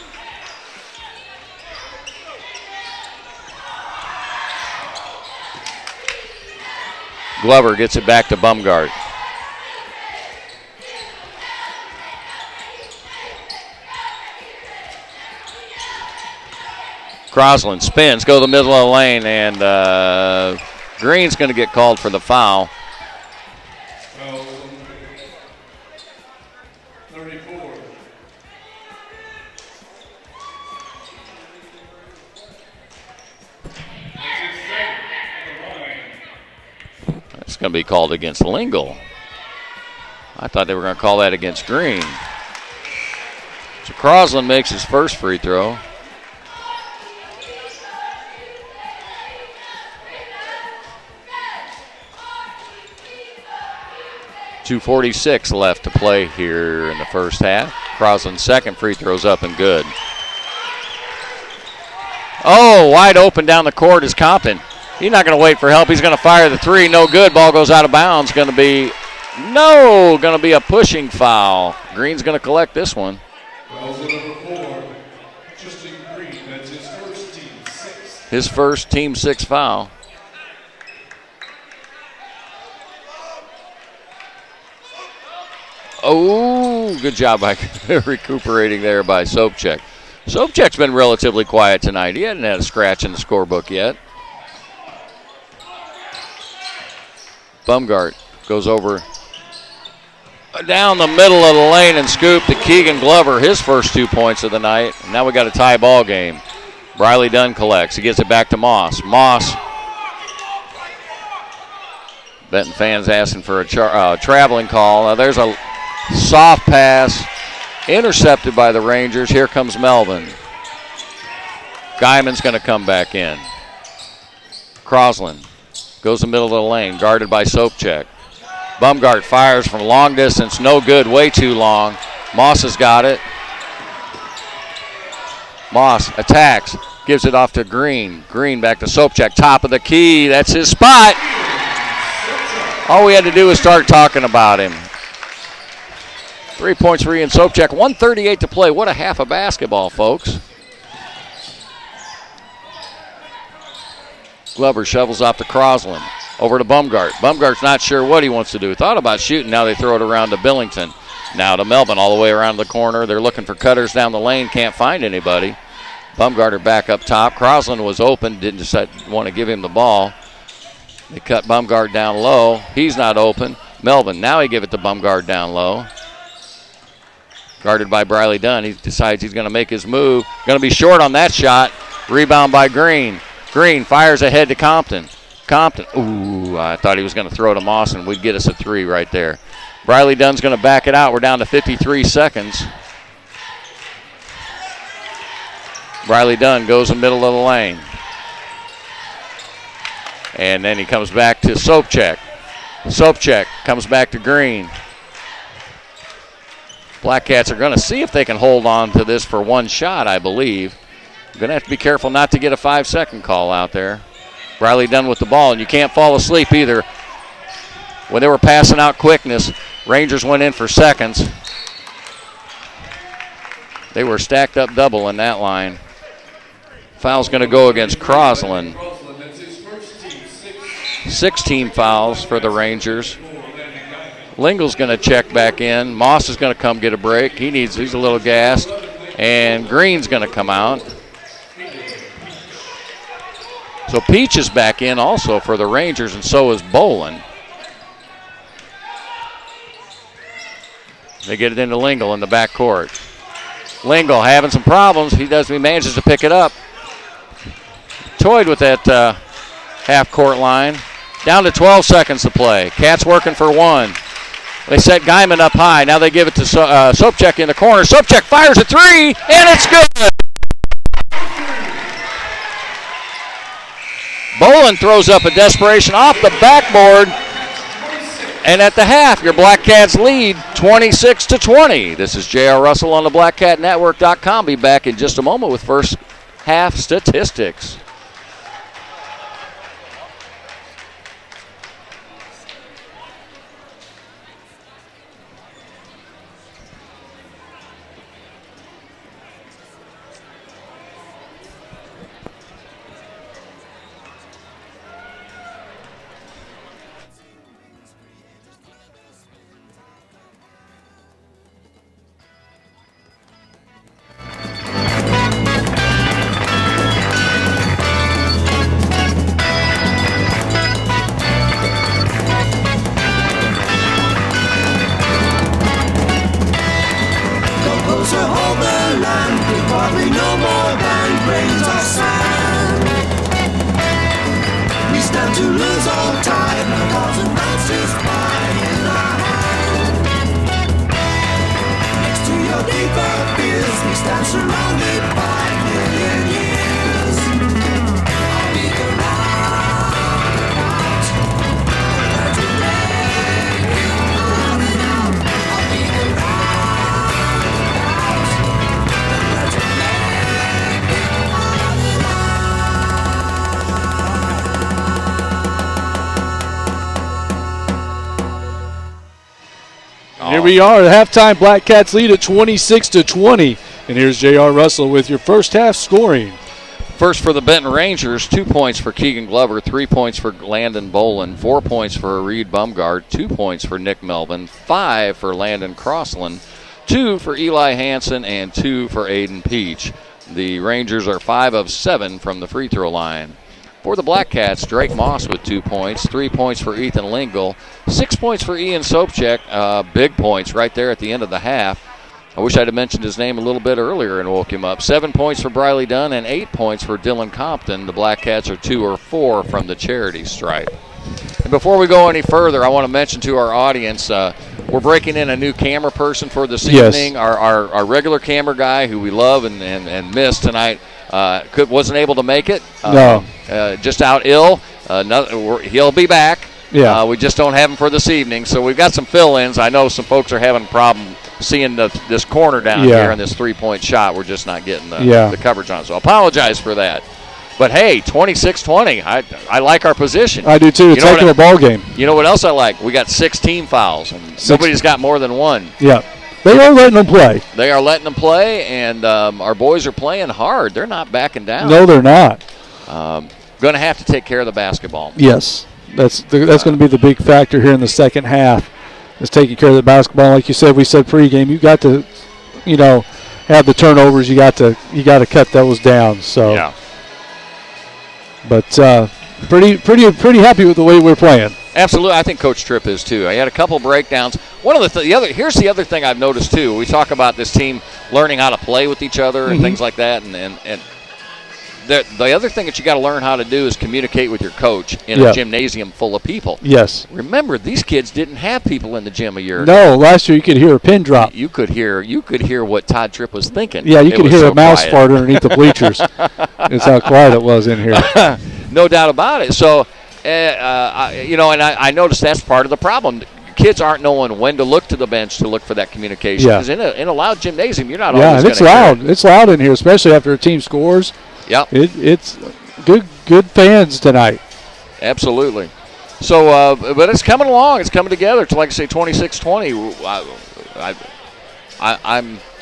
Glover gets it back to Bumgard. Crosland spins, go to the middle of the lane, and Green's going to get called for the foul. It's going to be called against Lingle. I thought they were going to call that against Green. So Crosland makes his first free throw. .246 left to play here in the first half. Crosland's second free throw's up and good. Oh, wide open down the court is Compton. He's not going to wait for help. He's going to fire the three. No good. Ball goes out of bounds. Going to be a pushing foul. Green's going to collect this one. His first team six foul. Oh, good job by recuperating there by Sopchak. Sopchak's been relatively quiet tonight. He hadn't had a scratch in the scorebook yet. Bumgart goes over down the middle of the lane and scoop to Keegan Glover, his first 2 points of the night. And now we got a tie ball game. Briley Dunn collects. He gets it back to Moss. Moss. Benton fans asking for a traveling call. Now there's a soft pass intercepted by the Rangers. Here comes Melvin. Guyman's going to come back in. Crosland goes the middle of the lane, guarded by Sopchak. Bumgart fires from long distance, no good, way too long. Moss has got it. Moss attacks, gives it off to Green. Green back to Sopchak, top of the key, that's his spot. All we had to do was start talking about him. 3 points for Ian Sopchak, 1:38 to play. What a half of basketball, folks. Glover shovels off to Crosland. over to Bumgart. Bumgart's not sure what he wants to do. Thought about shooting. Now they throw it around to Billington. Now to Melvin all the way around the corner. They're looking for cutters down the lane. Can't find anybody. Bumgarter back up top. Crosland was open. Didn't decide want to give him the ball. They cut Bumgart down low. He's not open. Melvin, now he give it to Bumgart down low. Guarded by Briley Dunn. He decides he's going to make his move. Going to be short on that shot. Rebound by Green. Green fires ahead to Compton. Compton, ooh, I thought he was going to throw it to Mawson. We'd get us a 3 right there. Briley Dunn's going to back it out. We're down to 53 seconds. Briley Dunn goes in the middle of the lane. And then he comes back to Sopchek. Sopchek comes back to Green. Blackcats are going to see if they can hold on to this for one shot, I believe. Going to have to be careful not to get a 5-second call out there. Briley Dunn with the ball, and you can't fall asleep either. When they were passing out quickness, Rangers went in for seconds. They were stacked up double in that line. Foul's going to go against Crosland. 16 fouls for the Rangers. Lingle's going to check back in. Moss is going to come get a break. He's a little gassed. And Green's going to come out. So Peach is back in also for the Rangers, and so is Bolin. They get it into Lingle in the backcourt. Lingle having some problems. He manages to pick it up. Toyed with that half-court line. Down to 12 seconds to play. Cats working for one. They set Guyman up high. Now they give it to Sopchek in the corner. Sopchek fires a 3, and it's good. Bolin throws up a desperation off the backboard. And at the half, your Blackcats lead 26-20. This is J.R. Russell on the BlackCatNetwork.com. Be back in just a moment with first half statistics. Here we are at halftime. Blackcats lead at 26-20. And here's J.R. Russell with your first half scoring. First for the Benton Rangers, 2 points for Keegan Glover, 3 points for Landon Bolin, 4 points for Reed Bumgart, 2 points for Nick Melvin, 5 for Landon Crossland, 2 for Eli Hansen, and 2 for Aiden Peach. The Rangers are 5 of 7 from the free throw line. For the Blackcats, Drake Moss with 2 points, 3 points for Ethan Lingle, 6 points for Ian Sopchek, big points right there at the end of the half. I wish I'd have mentioned his name a little bit earlier and woke him up. 7 points for Briley Dunn and 8 points for Dylan Compton. The Blackcats are 2 or 4 from the charity stripe. And before we go any further, I want to mention to our audience, we're breaking in a new camera person for this evening. Our regular camera guy who we love and miss tonight wasn't able to make it. No. Just out ill. He'll be back. Yeah. We just don't have him for this evening. So we've got some fill-ins. I know some folks are having a problem seeing this corner down here and this three-point shot. We're just not getting the coverage on it. So I apologize for that. But, hey, 26-20. I like our position. I do, too. It's like a ball game. You know what else I like? We got 6 team fouls, and nobody's got more than one. Yeah. They are letting them play. They are letting them play, and our boys are playing hard. They're not backing down. No, they're not. Going to have to take care of the basketball. Yes. That's going to be the big factor here in the second half, is taking care of the basketball. Like you said, we said pregame, you got to, have the turnovers. You got to cut those down. So, Yeah. But pretty happy with the way we're playing. Absolutely, I think Coach Tripp is too. I had a couple breakdowns. One of here's the other thing I've noticed too. We talk about this team learning how to play with each other and things like that, and the other thing that you got to learn how to do is communicate with your coach in a gymnasium full of people. Yes. Remember, these kids didn't have people in the gym a year ago. No, last year you could hear a pin drop. You could hear what Todd Tripp was thinking. Yeah, you It could was hear so a mouse quiet. fart underneath the bleachers. That's how quiet it was in here. No doubt about it. So, and I noticed that's part of the problem. Kids aren't knowing when to look to the bench to look for that communication. Yeah. Because in a loud gymnasium, you're not Yeah, always and it's gonna hear loud. it. It's loud in here, especially after a team scores. Yep. It's good fans tonight. Absolutely. So, but it's coming along. It's coming together to, like I say, 26-20.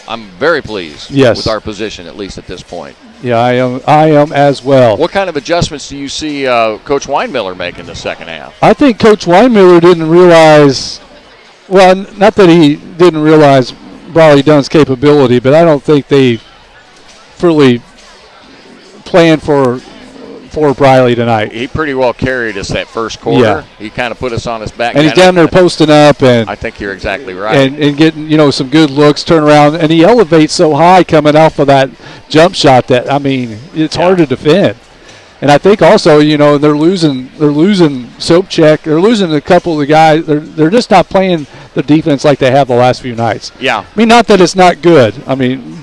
I'm very pleased with our position, at least at this point. Yeah, I am as well. What kind of adjustments do you see Coach Weinmiller make in the second half? I think Coach Weinmiller didn't realize, well, not that he didn't realize Brawley Dunn's capability, but I don't think they fully planned for Briley tonight. He pretty well carried us that first quarter. Yeah. He kind of put us on his back. And he's down there posting up, and I think you're exactly right. and getting some good looks, turn around, and he elevates so high coming off of that jump shot that it's hard to defend. And I think also they're losing Soapcheck. They're losing a couple of the guys. They're just not playing the defense like they have the last few nights. Yeah. Not that it's not good.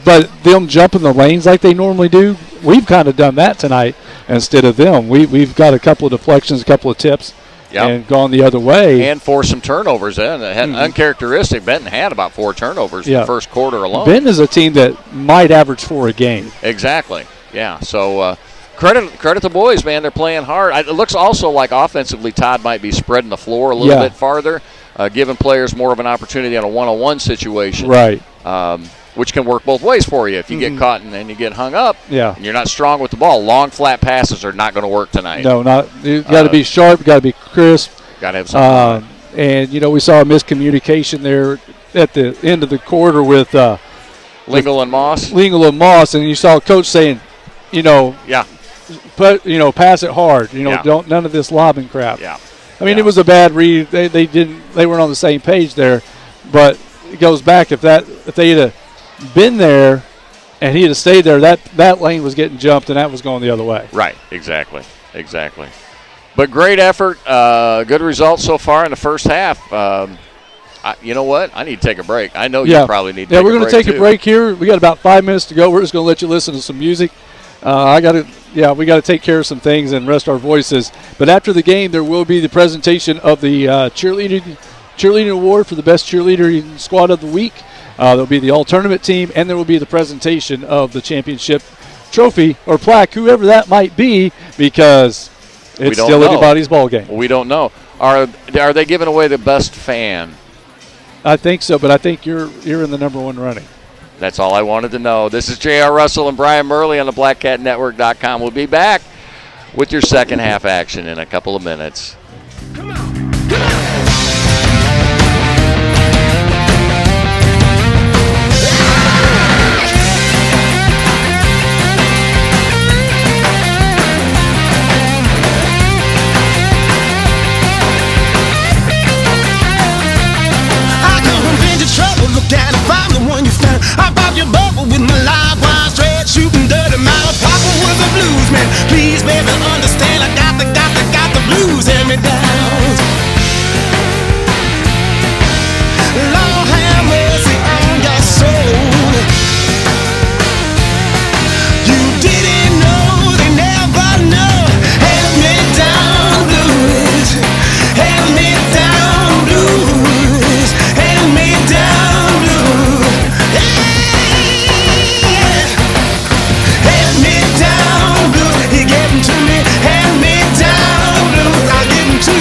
But them jumping the lanes like they normally do, we've kind of done that tonight instead of them. We've got a couple of deflections, a couple of tips, and gone the other way. And forced some turnovers in. Uncharacteristic. Benton had about 4 turnovers in the first quarter alone. Benton is a team that might average 4 a game. Exactly. Yeah. So credit the boys, man. They're playing hard. It looks also like offensively Todd might be spreading the floor a little bit farther, giving players more of an opportunity on a one-on-one situation. Right. Which can work both ways for you. If you get caught and you get hung up, and you're not strong with the ball, long, flat passes are not going to work tonight. No, you got to be sharp, got to be crisp. Got to have something. And, we saw a miscommunication there at the end of the quarter with Lingle and Moss. And you saw Coach saying, pass it hard. Don't none of this lobbing crap. Yeah. It was a bad read. They weren't on the same page there, but it goes back if they'd have been there and he'd have stayed there, that lane was getting jumped and that was going the other way. Right, exactly. But great effort, good results so far in the first half. You know what? I need to take a break. I know you probably need to take a break. Yeah, we're going to take a break here. We got about 5 minutes to go. We're just going to let you listen to some music. We got to take care of some things and rest our voices. But after the game, there will be the presentation of the cheerleading award for the best cheerleader squad of the week. There'll be the all-tournament team, and there will be the presentation of the championship trophy or plaque, whoever that might be, because it's still anybody's ball game. We don't know. Are they giving away the best fan? I think so, but I think you're in the number 1 running. That's all I wanted to know. This is J.R. Russell and Brian Murley on the BlackCatNetwork.com. We'll be back with your second half action in a couple of minutes. Come on. Look down and find the one you found. I pop your bubble with my live wire straight, shooting dirty mouth. Papa was a blues man. Please, baby, understand. I got the blues hand me down. Lord have mercy on your soul. You didn't know, they never know. Hand me down blues. Hand me down blues. Hand me down. To me, hand me down blues. I give them to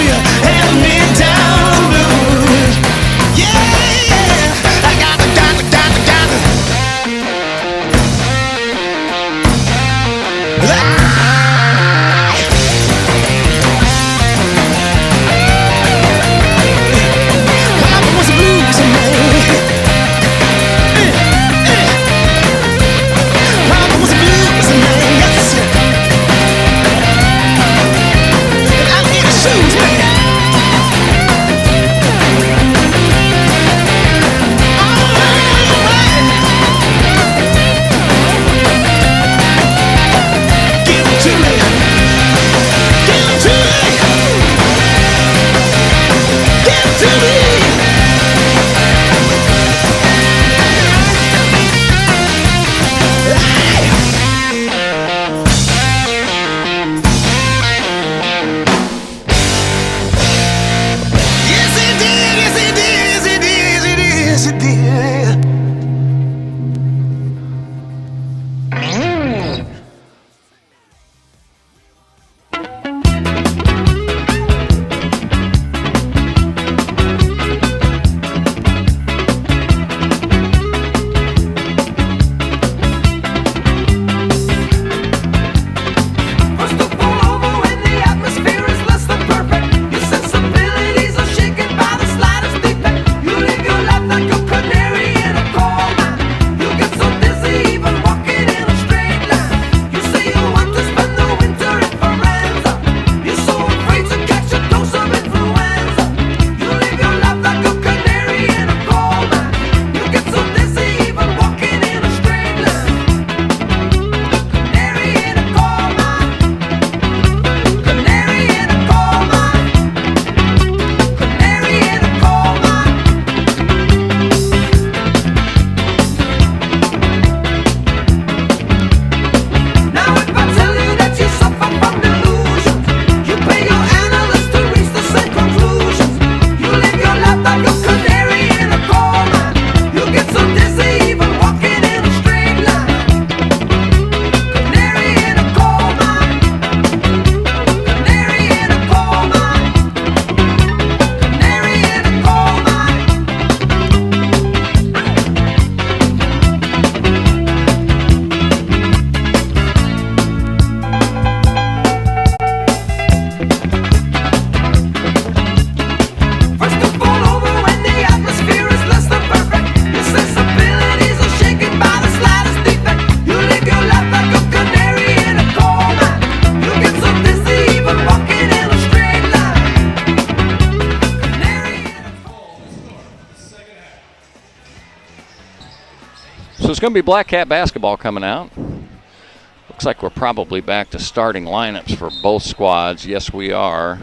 So it's going to be Blackcat basketball coming out. Looks like we're probably back to starting lineups for both squads. Yes, we are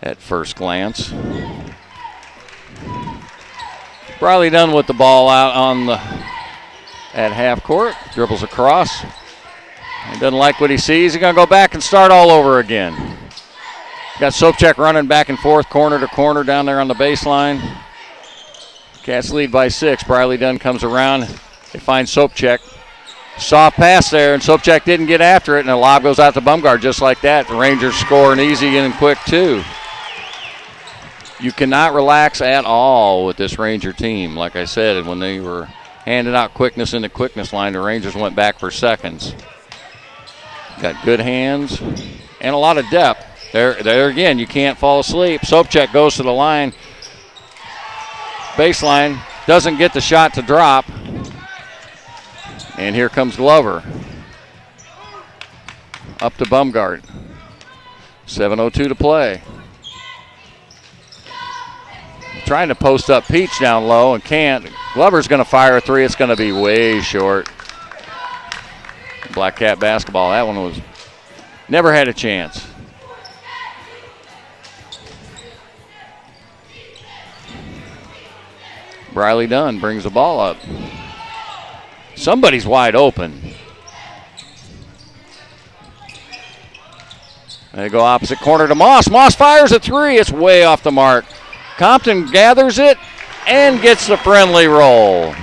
at first glance. Briley Dunn with the ball out at half court. Dribbles across. He doesn't like what he sees. He's going to go back and start all over again. Got Sopchak running back and forth, corner to corner down there on the baseline. Cats lead by 6. Briley Dunn comes around. They find Sopchak. Soft pass there, and Sopchak didn't get after it, and the lob goes out to Bumgard just like that. The Rangers score an easy and quick 2. You cannot relax at all with this Ranger team. Like I said, when they were handing out quickness in the quickness line, the Rangers went back for seconds. Got good hands and a lot of depth. There again, you can't fall asleep. Sopchak goes to the line. Baseline, doesn't get the shot to drop. And here comes Glover. Up to Bumgard. 7:02 to play. Trying to post up Peach down low and can't. Glover's going to fire a 3. It's going to be way short. Blackcat basketball. That one was never had a chance. Briley Dunn brings the ball up. Somebody's wide open. They go opposite corner to Moss. Moss fires a 3. It's way off the mark. Compton gathers it and gets the friendly roll.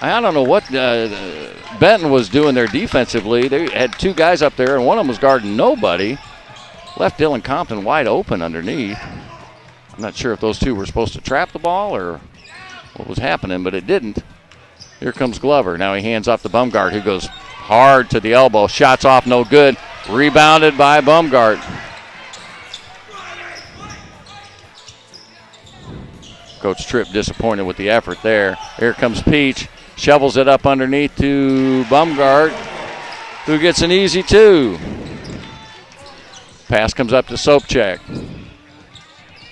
I don't know what Benton was doing there defensively. They had 2 guys up there, and one of them was guarding nobody. Left Dylan Compton wide open underneath. I'm not sure if those 2 were supposed to trap the ball or what was happening, but it didn't. Here comes Glover. Now he hands off to Bumgard, who goes hard to the elbow. Shots off, no good. Rebounded by Bumgard. Coach Tripp disappointed with the effort there. Here comes Peach. Shovels it up underneath to Bumgard, who gets an easy 2. Pass comes up to Sopchak.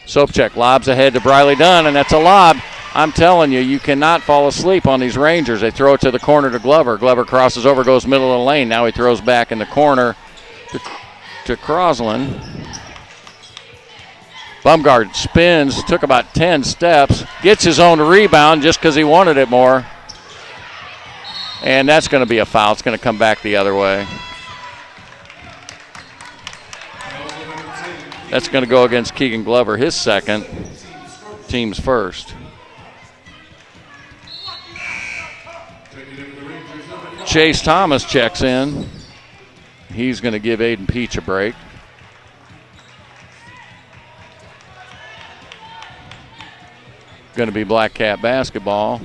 Sopchak lobs ahead to Briley Dunn, and that's a lob. I'm telling you, you cannot fall asleep on these Rangers. They throw it to the corner to Glover. Glover crosses over, goes middle of the lane. Now he throws back in the corner to Crosland. Bumgard spins, took about 10 steps, gets his own rebound just because he wanted it more. And that's going to be a foul. It's going to come back the other way. That's going to go against Keegan Glover, his second, team's first. Chase Thomas checks in. He's going to give Aiden Peach a break. Going to be Blackcat basketball.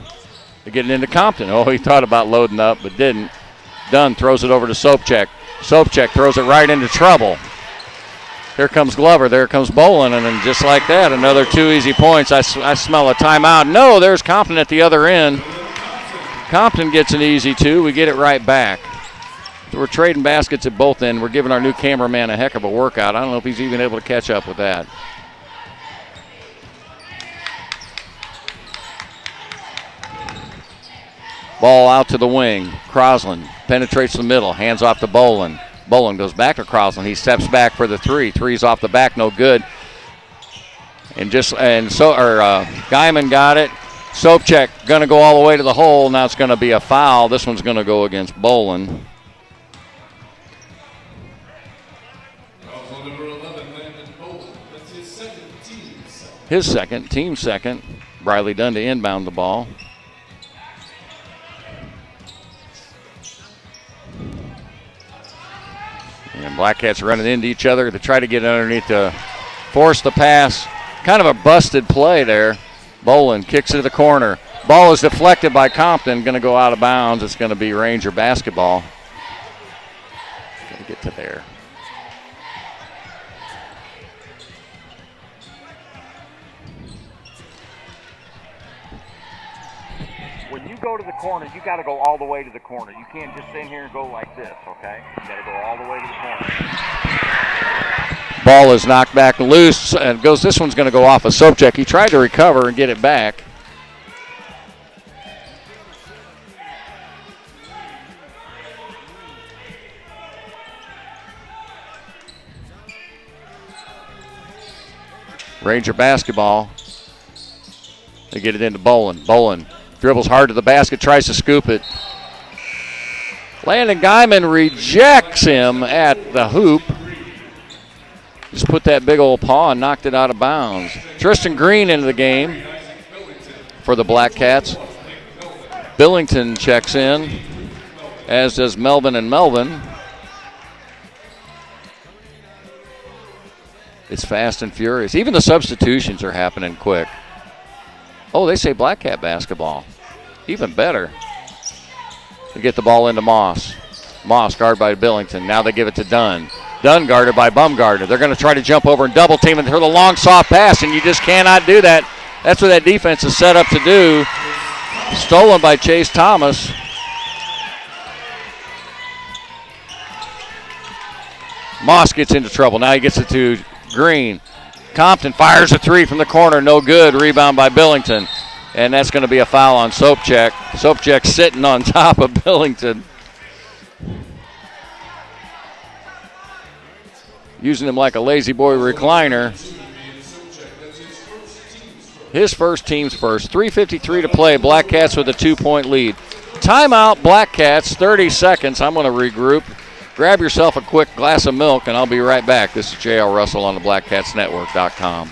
They're getting into Compton. Oh, he thought about loading up, but didn't. Dunn throws it over to Sopchak. Sopchak throws it right into trouble. Here comes Glover. There comes Bolin, and then just like that, another 2 easy points. I smell a timeout. No, there's Compton at the other end. Compton gets an easy 2. We get it right back. So we're trading baskets at both ends. We're giving our new cameraman a heck of a workout. I don't know if he's even able to catch up with that. Ball out to the wing. Crosland penetrates the middle, hands off to Bolin. Bolin goes back to Crosland. He steps back for the 3. 3's off the back, no good. Guyman got it. Sopchak going to go all the way to the hole. Now it's going to be a foul. This one's going to go against Bolin. His second, team second. Briley Dunn to inbound the ball. And Blackcats running into each other to try to get underneath to force the pass. Kind of a busted play there. Bolin kicks it to the corner. Ball is deflected by Compton. Going to go out of bounds. It's going to be Ranger basketball. Got to get to there. When you go to the corner, you got to go all the way to the corner. You can't just sit in here and go like this, okay? You got to go all the way to the corner. Ball is knocked back loose and goes. This one's going to go off of Sopchak. He tried to recover and get it back. Ranger basketball. They get it into Bolin. Bolin dribbles hard to the basket, tries to scoop it. Landon Guyman rejects him at the hoop. Just put that big old paw and knocked it out of bounds. Tristan Green into the game for the Blackcats. Billington checks in, as does Melvin and Melvin. It's fast and furious. Even the substitutions are happening quick. Oh, they say Blackcat basketball. Even better. They get the ball into Moss. Moss guarded by Billington. Now they give it to Dunn. Dunn guarded by Bumgarner. They're going to try to jump over and double team and throw the long soft pass, and you just cannot do that. That's what that defense is set up to do. Stolen by Chase Thomas. Moss gets into trouble. Now he gets it to Green. Compton fires a three from the corner. No good. Rebound by Billington. And that's going to be a foul on Sopchak. Sopchak sitting on top of Billington. Using him like a lazy boy recliner. His first, team's first. 3:53 to play. Blackcats with a 2-point lead. Timeout, Blackcats, 30 seconds. I'm going to regroup. Grab yourself a quick glass of milk, and I'll be right back. This is J.L. Russell on the BlackcatsNetwork.com.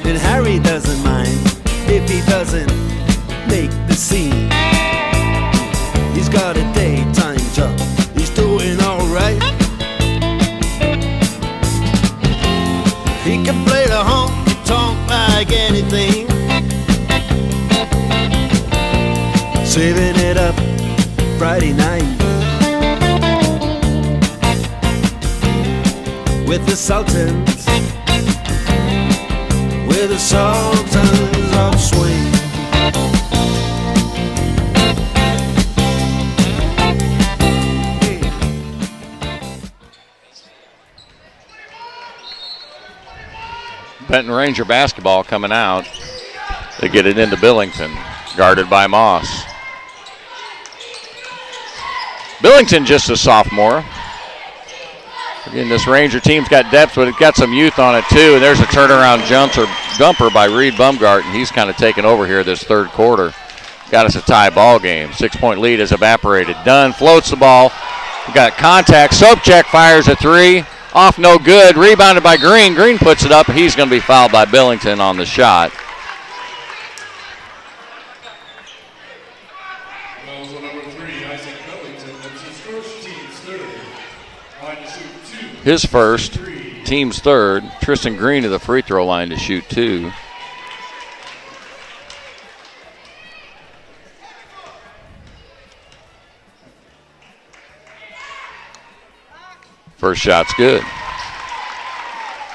And Harry doesn't mind if he doesn't make the scene. He's got a daytime job. He's doing all right. He can play the honky-tonk like anything. Saving it up Friday night with the Sultans, with the Sultans of Swing. Benton Ranger basketball coming out. They get it into Billington, guarded by Moss. Billington just a sophomore. Again, this Ranger team's got depth, but it's got some youth on it too. And there's a turnaround jumper by Reed Bumgarner. He's kind of taken over here this third quarter. Got us a tie ball game. 6-point lead has evaporated. Dunn floats the ball. We got contact. Sopchak fires a three. Off no good. Rebounded by Green. Green puts it up. He's going to be fouled by Billington on the shot. His first, team's third. Tristan Green to the free throw line to shoot two. First shot's good.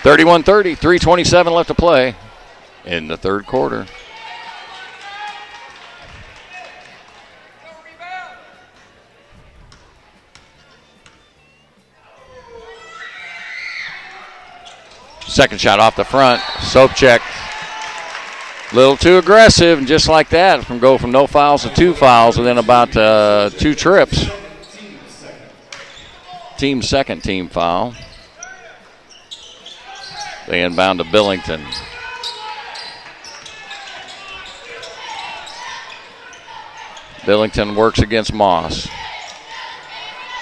31-30, 3:27 left to play in the third quarter. Second shot off the front. Sopchak a little too aggressive, and just like that, from no fouls to 2 fouls within about 2 trips. Team's second team foul. They inbound to Billington. Billington works against Moss.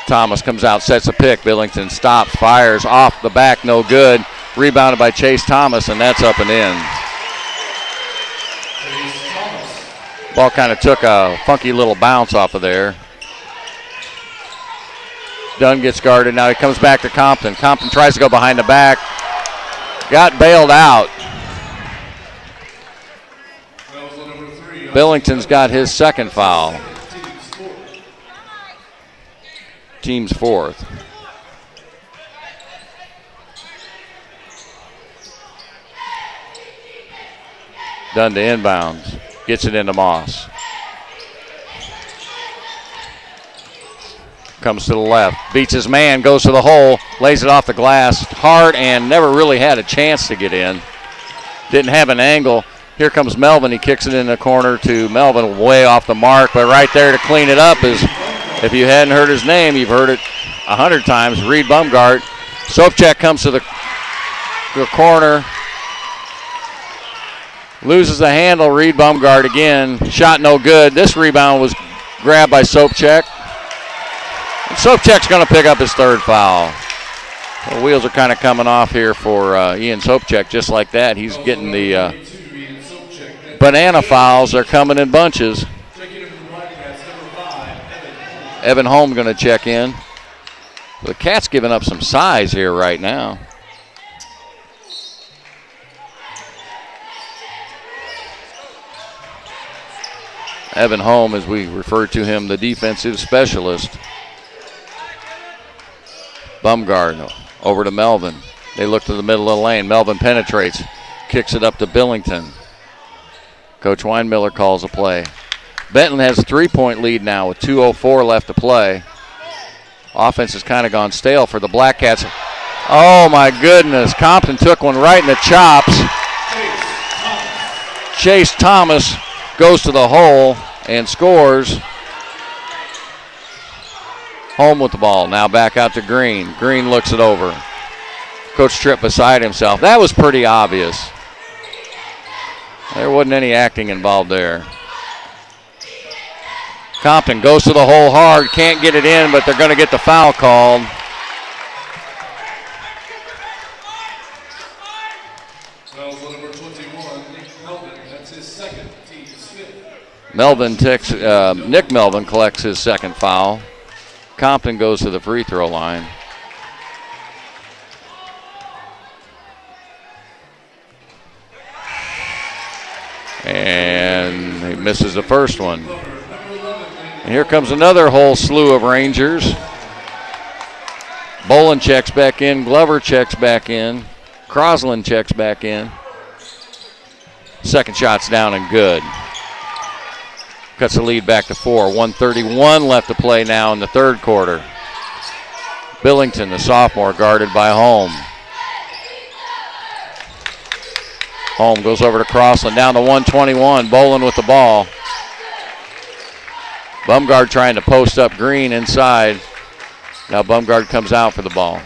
Thomas comes out, sets a pick. Billington stops, fires off the back, no good. Rebounded by Chase Thomas, and that's up and in. Ball kind of took a funky little bounce off of there. Dunn gets guarded. Now he comes back to Compton. Compton tries to go behind the back. Got bailed out. Billington's got his second foul. Team's fourth. Dunn to inbounds. Gets it into Moss. Comes to the left. Beats his man. Goes to the hole. Lays it off the glass. Hard and never really had a chance to get in. Didn't have an angle. Here comes Melvin. He kicks it in the corner to Melvin. Way off the mark. But right there to clean it up is, if you hadn't heard his name, you've heard it 100 times. Reed Bumgarner Sobchak comes to the corner. Loses the handle. Reed Bumgard again. Shot no good. This rebound was grabbed by Sobchak. And Sobchak's going to pick up his third foul. The wheels are kind of coming off here for Ian Sobchak just like that. He's getting the banana fouls. They're coming in bunches. Evan Holm going to check in. The Cats giving up some size here right now. Evan Holm, as we refer to him, the defensive specialist. Bumgard over to Melvin. They look to the middle of the lane. Melvin penetrates, kicks it up to Billington. Coach Weinmiller calls a play. Benton has a 3-point lead now with 2:04 left to play. Offense has kind of gone stale for the Blackcats. Oh my goodness, Compton took one right in the chops. Chase Thomas goes to the hole and scores. Home with the ball. Now back out to Green. Green looks it over. Coach Tripp beside himself. That was pretty obvious. There wasn't any acting involved there. Compton goes to the hole hard. Can't get it in, but they're going to get the foul called. Nick Melvin collects his second foul. Compton goes to the free throw line. And he misses the first one. And here comes another whole slew of Rangers. Bolin checks back in. Glover checks back in. Crosland checks back in. Second shot's down and good. Cuts the lead back to 4. 1:31 left to play now in the third quarter. Billington, the sophomore, guarded by Holm. Holm goes over to Crossland, down to 121. Bolin with the ball. Bumgard trying to post up Green inside. Now Bumgard comes out for the ball.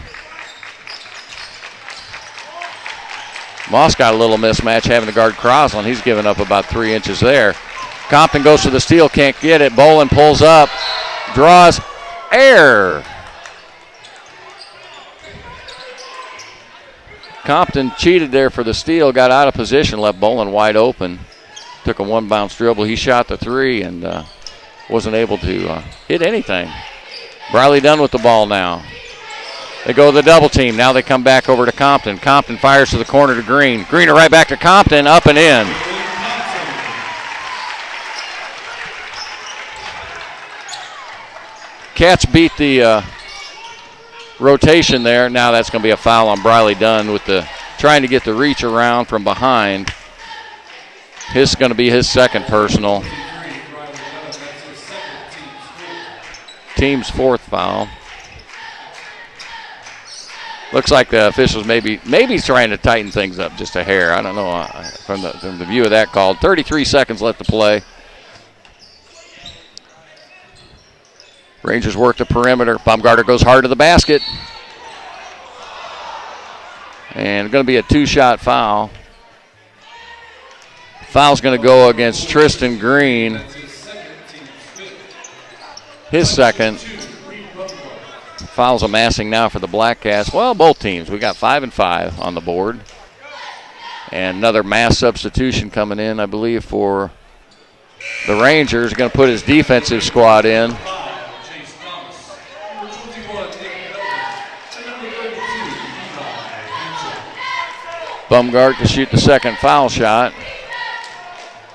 Moss got a little mismatch having to guard Crosland. He's given up about 3 inches there. Compton goes to the steal, can't get it. Bolin pulls up, draws, air. Compton cheated there for the steal, got out of position, left Bolin wide open. Took a one-bounce dribble. He shot the three and wasn't able to hit anything. Briley Dunn with the ball now. They go to the double team. Now they come back over to Compton. Compton fires to the corner to Green. Green right back to Compton, up and in. Cats beat the rotation there. Now that's going to be a foul on Briley Dunn with the trying to get the reach around from behind. This is going to be his second personal. Team's fourth foul. Looks like the officials maybe trying to tighten things up just a hair. I don't know from the view of that call. 33 seconds left to play. Rangers work the perimeter. Baumgartner goes hard to the basket. And going to be a two-shot foul. Foul's going to go against Tristan Green. His second. Fouls amassing now for the Blackcats. Well, both teams. We got 5 and 5 on the board. And another mass substitution coming in, I believe, for the Rangers. Going to put his defensive squad in. Bumgart to shoot the second foul shot.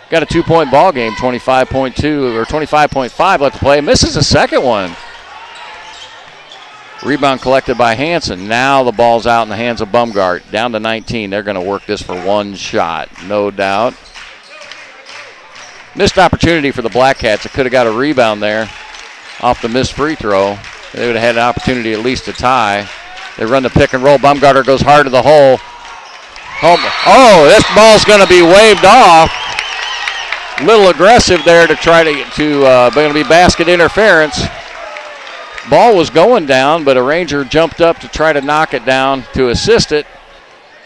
Got a 2-point ball game, 25.2 or 25.5 left to play. Misses the second one. Rebound collected by Hansen. Now the ball's out in the hands of Bumgart. Down to 19. They're going to work this for one shot, no doubt. Missed opportunity for the Blackcats. It could have got a rebound there off the missed free throw. They would have had an opportunity at least to tie. They run the pick and roll. Bumgarner goes hard to the hole. Oh, this ball's going to be waved off. A little aggressive there to try to going to be basket interference. Ball was going down, but a Ranger jumped up to try to knock it down to assist it.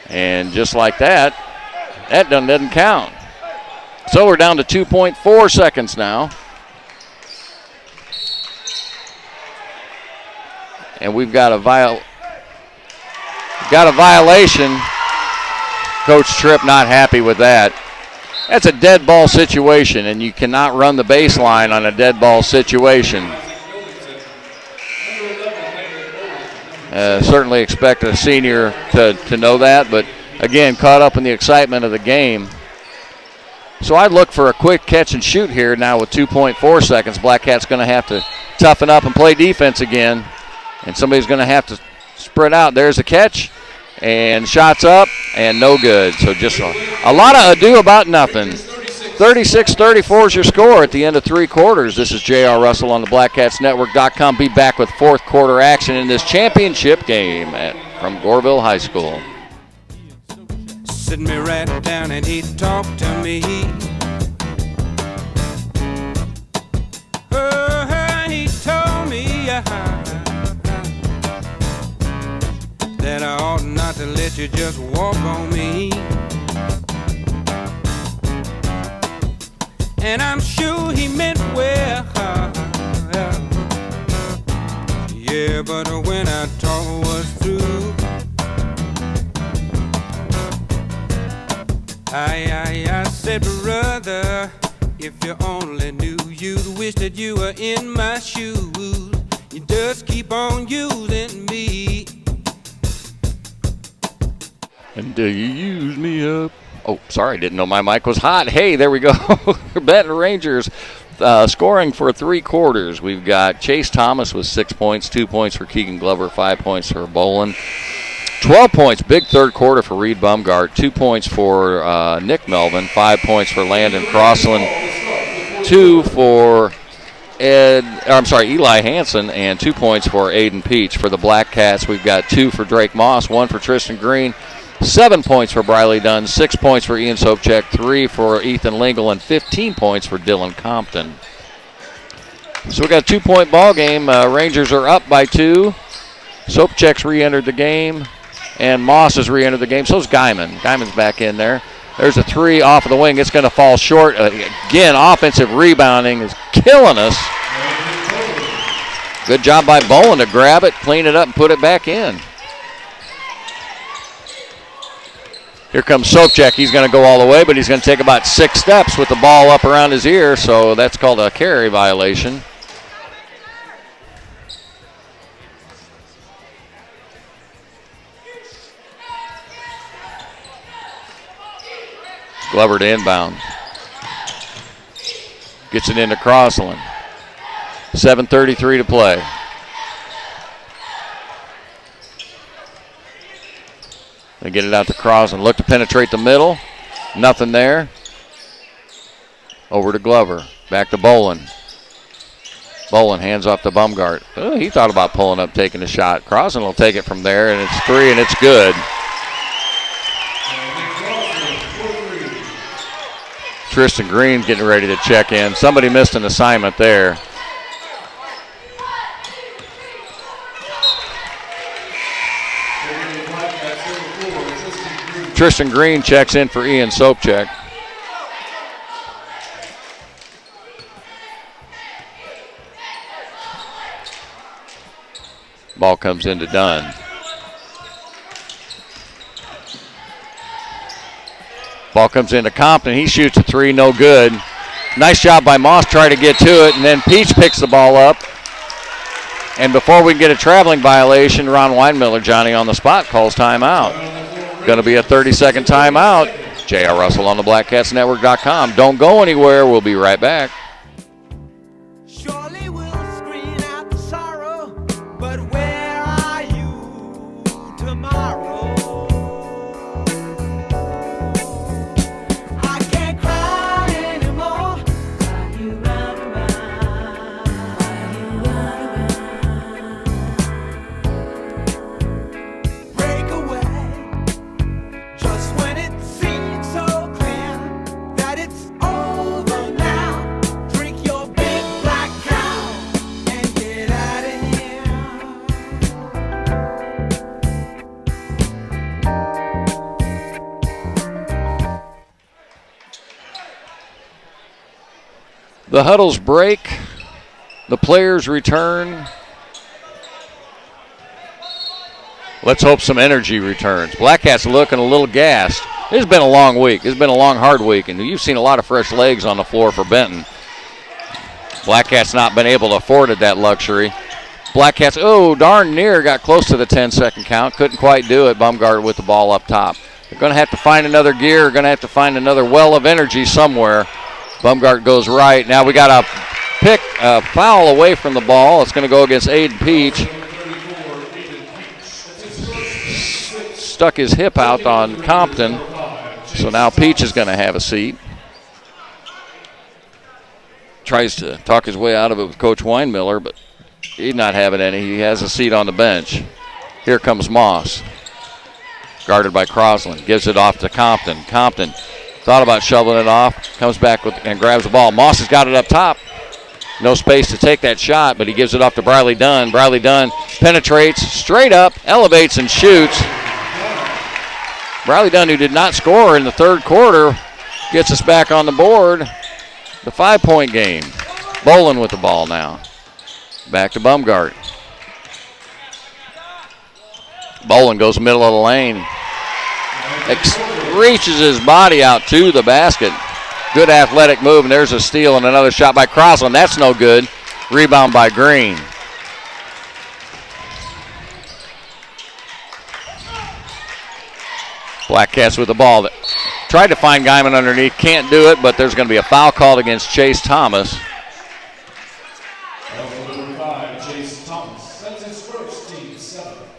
And just like that, that doesn't count. So we're down to 2.4 seconds now. And we've got a violation. Coach Tripp not happy with that. That's a dead ball situation, and you cannot run the baseline on a dead ball situation. Certainly expect a senior to know that, but again, caught up in the excitement of the game. So I look for a quick catch and shoot here now with 2.4 seconds. Blackcats going to have to toughen up and play defense again, and somebody's going to have to spread out. There's a catch, and shots up, and no good. So just a lot of ado about nothing. 36-34 is your score at the end of 3 quarters. This is J.R. Russell on the BlackcatsNetwork.com. Be back with fourth quarter action in this championship game from Goreville High School. Sit me right down and he talked to me. He told me that I ought not to let you just walk on me. And I'm sure he meant well. Yeah, but when our talk was through, I said, brother, if you only knew, you'd wish that you were in my shoes. You just keep on using me. And do you use me up? Oh, sorry, didn't know my mic was hot. Hey, there we go. Benton Rangers scoring for 3 quarters. We've got Chase Thomas with 6 points, 2 points for Keegan Glover, 5 points for Bolin. 12 points, big third quarter for Reed Bumgart. 2 points for Nick Melvin, 5 points for Landon Crossland, 2 for Eli Hansen, and 2 points for Aiden Peach. For the Blackcats, we've got 2 for Drake Moss, 1 for Tristan Green, 7 points for Briley Dunn, 6 points for Ian Sopchak, 3 for Ethan Lingle, and 15 points for Dylan Compton. So we got a 2-point ball game. Rangers are up by 2. Sopchak's re-entered the game, and Moss has re-entered the game. So is Guyman. Guyman's back in there. There's a 3 off of the wing. It's going to fall short. Again, offensive rebounding is killing us. Good job by Bowen to grab it, clean it up, and put it back in. Here comes Sopchak. He's going to go all the way, but he's going to take about 6 steps with the ball up around his ear, so that's called a carry violation. Glover to inbound. Gets it into Crossland. 7:33 to play. They get it out to Crossland. Look to penetrate the middle. Nothing there. Over to Glover. Back to Bolin. Bolin hands off to Bumgart. Oh, he thought about pulling up, taking a shot. Crossland will take it from there, and it's 3, and it's good. Tristan Green getting ready to check in. Somebody missed an assignment there. Tristan Green checks in for Ian Sopchak. Ball comes into Dunn. Ball comes into Compton. He shoots a 3, no good. Nice job by Moss trying to get to it, and then Peach picks the ball up. And before we get a traveling violation, Ron Weinmiller, Johnny on the spot, calls timeout. Going to be a 30-second timeout. J.R. Russell on the BlackcatsNetwork.com. Don't go anywhere. We'll be right back. Surely we'll screen out the sorrow, but where are you tomorrow? I can't cry anymore. You run around, break away, just when it seems so clear that it's over now. The huddles break. The players return. Let's hope some energy returns. Blackcats looking a little gassed. It's been a long week. It's been a long, hard week, and you've seen a lot of fresh legs on the floor for Benton. Blackcats not been able to afford it, that luxury. Blackcats, oh, darn near, got close to the 10-second count. Couldn't quite do it. Baumgart with the ball up top. They're going to have to find another gear. Going to have to find another well of energy somewhere. Baumgart goes right. Now we got a foul away from the ball. It's going to go against Aiden Peach. Stuck his hip out on Compton. So now Peach is going to have a seat. Tries to talk his way out of it with Coach Weinmiller, but he's not having any. He has a seat on the bench. Here comes Moss. Guarded by Crosland. Gives it off to Compton. Compton thought about shoveling it off. Comes back and grabs the ball. Moss has got it up top. No space to take that shot, but he gives it off to Briley Dunn. Briley Dunn penetrates straight up, elevates and shoots. Briley Dunn, who did not score in the third quarter, gets us back on the board. The 5-point game. Bolin with the ball now. Back to Baumgart. Bolin goes middle of the lane. Reaches his body out to the basket. Good athletic move, and there's a steal and another shot by Crosland. That's no good. Rebound by Green. Blackcats with the ball. Tried to find Guyman underneath. Can't do it, but there's going to be a foul called against Chase Thomas.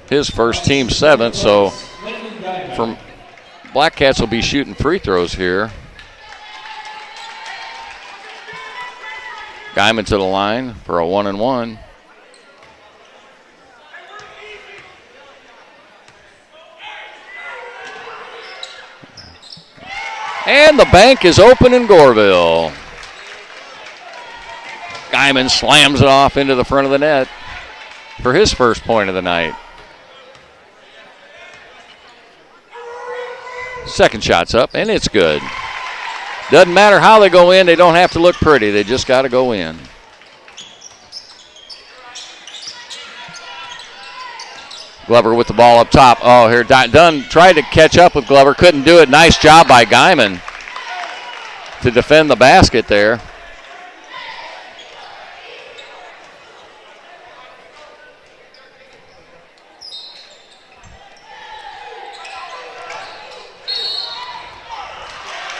His first team seventh, so from Blackcats will be shooting free throws here. Guyman to the line for a 1-and-1. And the bank is open in Goreville. Guyman slams it off into the front of the net for his first point of the night. Second shot's up, and it's good. Doesn't matter how they go in. They don't have to look pretty. They just got to go in. Glover with the ball up top. Oh, here Dunn tried to catch up with Glover. Couldn't do it. Nice job by Guyman to defend the basket there.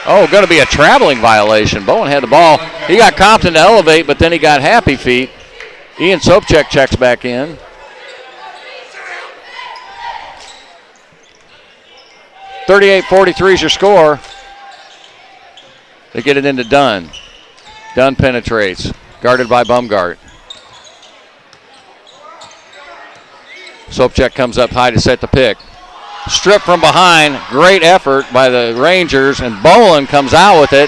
Oh, going to be a traveling violation. Bowen had the ball. He got Compton to elevate, but then he got happy feet. Ian Sopchek checks back in. .38-43 is your score. They get it into Dunn. Dunn penetrates. Guarded by Baumgart. Sopchek comes up high to set the pick. Stripped from behind. Great effort by the Rangers, and Bolin comes out with it.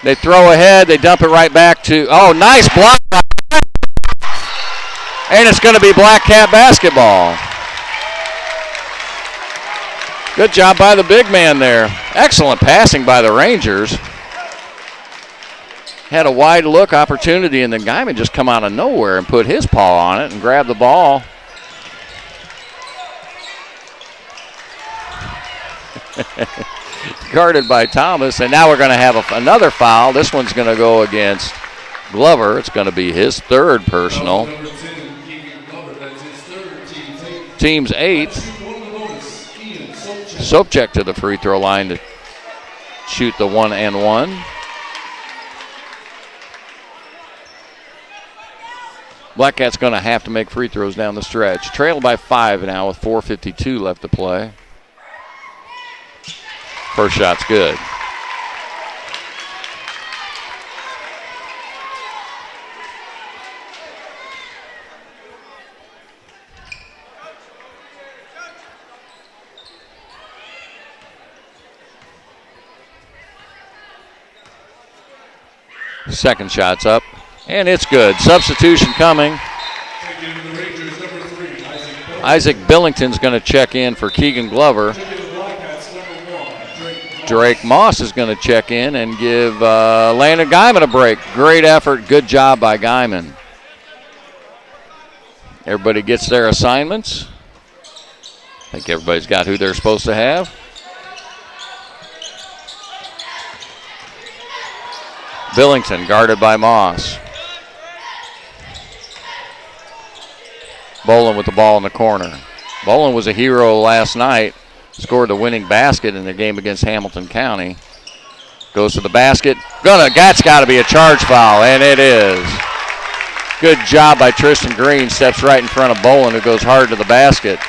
They throw ahead. They dump it right back to, oh, nice block. And it's going to be Blackcat basketball. Good job by the big man there. Excellent passing by the Rangers. Had a wide look opportunity, and then Guyman just come out of nowhere and put his paw on it and grab the ball. Guarded by Thomas, and now we're going to have another foul. This one's going to go against Glover. It's going to be his third personal. Team's eighth. Sopchek to the free throw line to shoot the 1-and-1. Blackcats going to have to make free throws down the stretch. Trailed by 5 now with 4:52 left to play. First shot's good. Second shot's up, and it's good. Substitution coming. Isaac Billington's going to check in for Keegan Glover. Drake Moss is going to check in and give Landon Guyman a break. Great effort. Good job by Guyman. Everybody gets their assignments. I think everybody's got who they're supposed to have. Billington guarded by Moss. Bolin with the ball in the corner. Bolin was a hero last night. Scored the winning basket in their game against Hamilton County. Goes to the basket. That's got to be a charge foul, and it is. Good job by Tristan Green. Steps right in front of Bolin, who goes hard to the basket.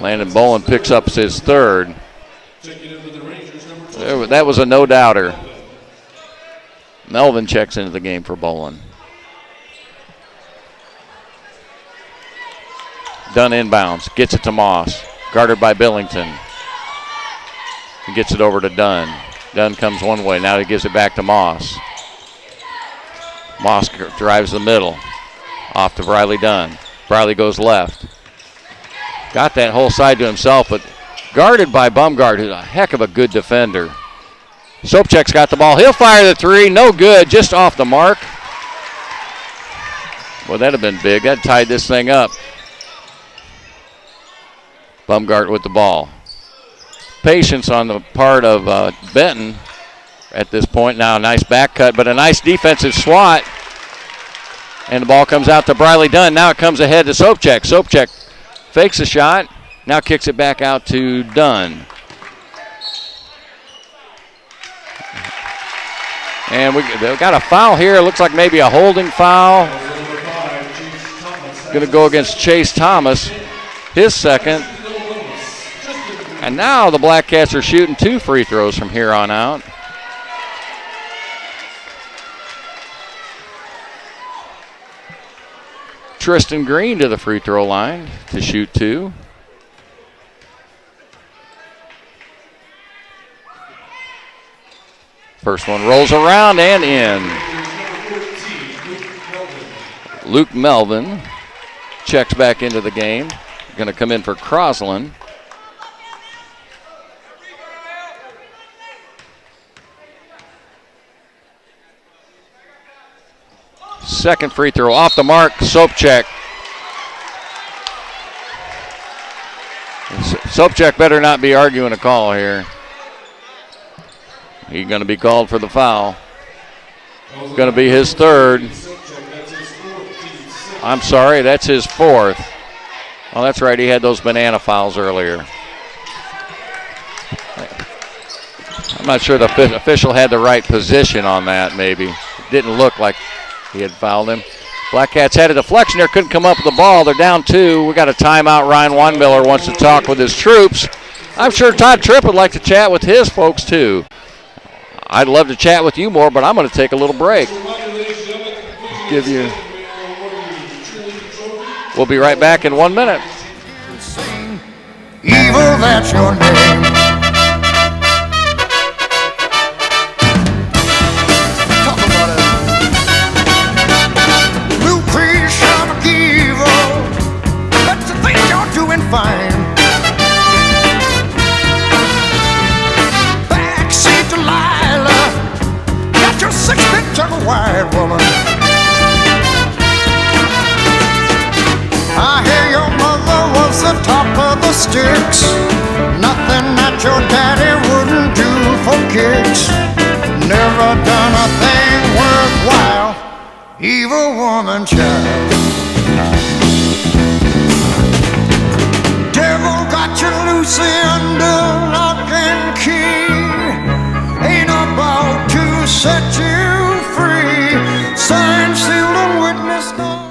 Landon Bolin picks up his third. That was a no-doubter. Melvin checks into the game for Bolin. Dunn inbounds, gets it to Moss, guarded by Billington. He gets it over to Dunn. Dunn comes one way, now he gives it back to Moss. Moss drives the middle, off to Briley Dunn. Briley goes left. Got that whole side to himself, but guarded by Bumgard, who's a heck of a good defender. Sopchek's got the ball. He'll fire the three. No good, just off the mark. Well, that'd have been big. That tied this thing up. Bumgart with the ball. Patience on the part of Benton at this point. Now a nice back cut, but a nice defensive swat. And the ball comes out to Briley Dunn. Now it comes ahead to Sopchek. Sopchek fakes a shot. Now kicks it back out to Dunn. And they've got a foul here. It looks like maybe a holding foul. Going to go against Chase Thomas. His second. And now the Blackcats are shooting 2 free throws from here on out. Tristan Green to the free throw line to shoot 2. First one rolls around and in. Luke Melvin checks back into the game. Going to come in for Crosland. Second free throw off the mark, Sopchek. Sopchek better not be arguing a call here. He's going to be called for the foul. It's going to be his third. I'm sorry, that's his fourth. Oh, that's right, he had those banana fouls earlier. I'm not sure the official had the right position on that, maybe. It didn't look like he had fouled him. Blackcats had a deflection there, couldn't come up with the ball. They're down 2. We got a timeout. Ryan Weinmiller wants to talk with his troops. I'm sure Todd Tripp would like to chat with his folks too. I'd love to chat with you more, but I'm going to take a little break. We'll be right back in 1 minute. Evil, that's your name. Talk about it. Lucretia McEvil, but you think you're doing fine. Backseat Delilah, got your 6-bit jug of wine, woman. I hear your mother was the top of the sticks. Nothing that your daddy wouldn't do for kicks. Never done a thing worthwhile. Evil woman child. Devil got you loose under lock and key. Ain't about to set you free. Signed, sealed, and witnessed on.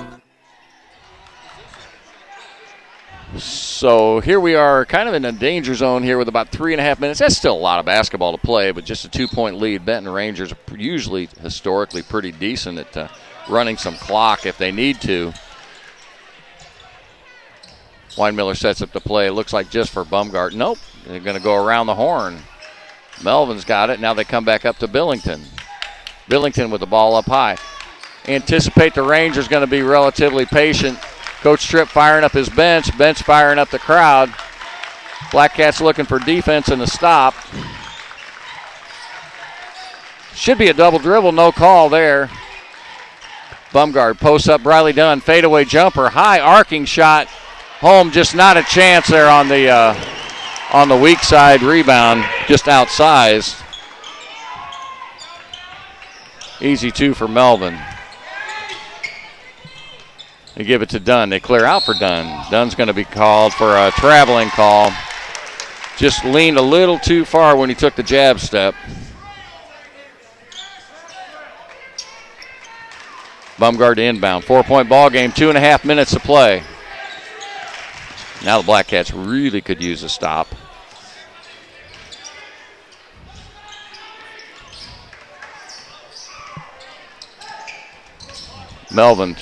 So here we are kind of in a danger zone here with about 3.5 minutes. That's still a lot of basketball to play, but just a 2-point lead. Benton Rangers are usually historically pretty decent at running some clock if they need to. Weinmiller sets up the play. It looks like just for Bumgart. Nope, they're going to go around the horn. Melvin's got it. Now they come back up to Billington. Billington with the ball up high. Anticipate the Rangers going to be relatively patient. Coach Tripp firing up his bench firing up the crowd. Blackcats looking for defense and a stop. Should be a double dribble, no call there. Bumgard posts up Briley Dunn, fadeaway jumper, high arcing shot. Home, just not a chance there on the weak side rebound, just outsized. Easy two for Melvin. They give it to Dunn. They clear out for Dunn. Dunn's going to be called for a traveling call. Just leaned a little too far when he took the jab step. Bumgard to inbound. 4-point ball game, 2.5 minutes to play. Now the Blackcats really could use a stop. Melvin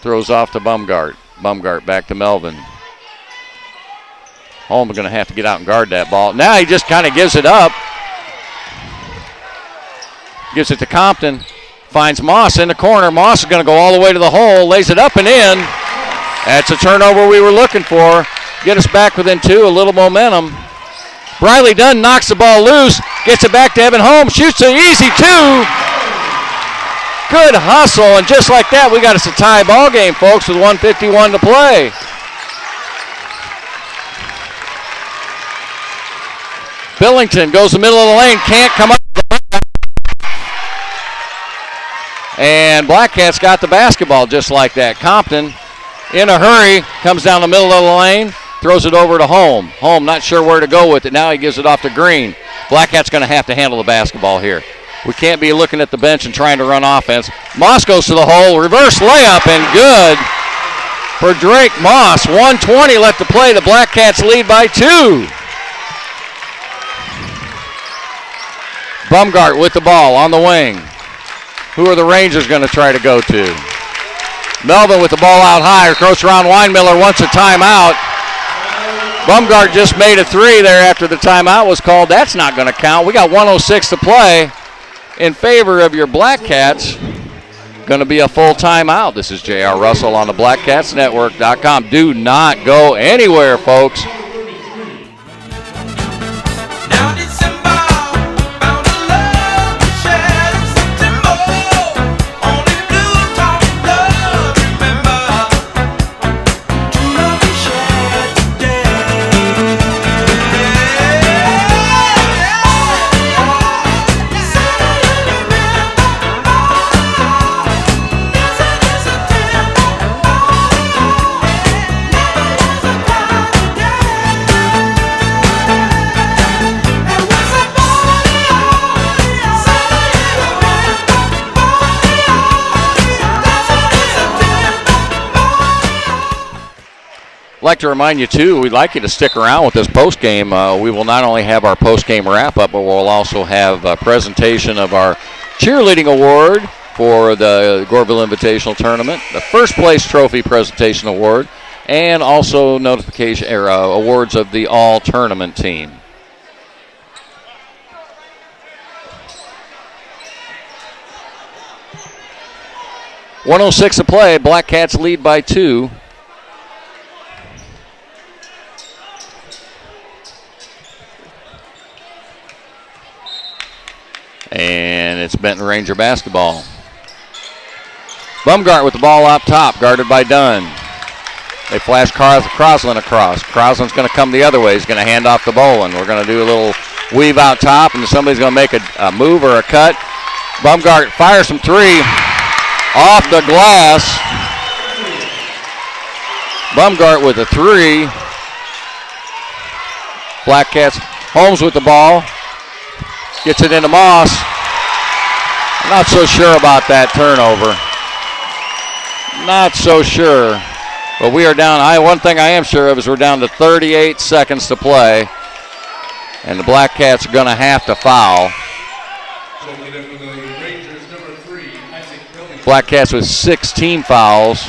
throws off to Bumgart. Bumgart back to Melvin. Holm going to have to get out and guard that ball. Now he just kind of gives it up. Gives it to Compton. Finds Moss in the corner. Moss is going to go all the way to the hole. Lays it up and in. That's a turnover we were looking for. Get us back within two. A little momentum. Briley Dunn knocks the ball loose. Gets it back to Evan Holmes. Shoots an easy two. Good hustle. And just like that, we got us a tie ball game, folks, with 1:51 to play. Billington goes the middle of the lane. Can't come up. And Blackcats got the basketball just like that. Compton, in a hurry, comes down the middle of the lane, throws it over to Holm. Holm not sure where to go with it. Now he gives it off to Green. Blackcats going to have to handle the basketball here. We can't be looking at the bench and trying to run offense. Moss goes to the hole, reverse layup, and good for Drake Moss. 1:20 left to play. The Blackcats lead by 2. Bumgart with the ball on the wing. Who are the Rangers going to try to go to? Melvin with the ball out high. Across around Weinmiller wants a timeout. Bumgart just made a three there after the timeout was called. That's not going to count. We got 1:06 to play in favor of your Blackcats. Going to be a full timeout. This is J.R. Russell on the BlackcatsNetwork.com. Do not go anywhere, folks. I'd like to remind you, too, we'd like you to stick around with this postgame. We will not only have our postgame wrap-up, but we'll also have a presentation of our cheerleading award for the Goreville Invitational Tournament, the first place trophy presentation award, and also notification awards of the all-tournament team. .106 to play. Blackcats lead by 2. And it's Benton Ranger basketball. Bumgart with the ball up top, guarded by Dunn. They flash Crosland across. Crosland's going to come the other way. He's going to hand off to Bolin. We're going to do a little weave out top, and somebody's going to make a move or a cut. Bumgart fires from three off the glass. Bumgart with a three. Blackcats. Holmes with the ball. Gets it into Moss. Not so sure about that turnover. Not so sure. But we are down. One thing I am sure of is we're down to 38 seconds to play. And the Blackcats are going to have to foul. Blackcats with 16 fouls.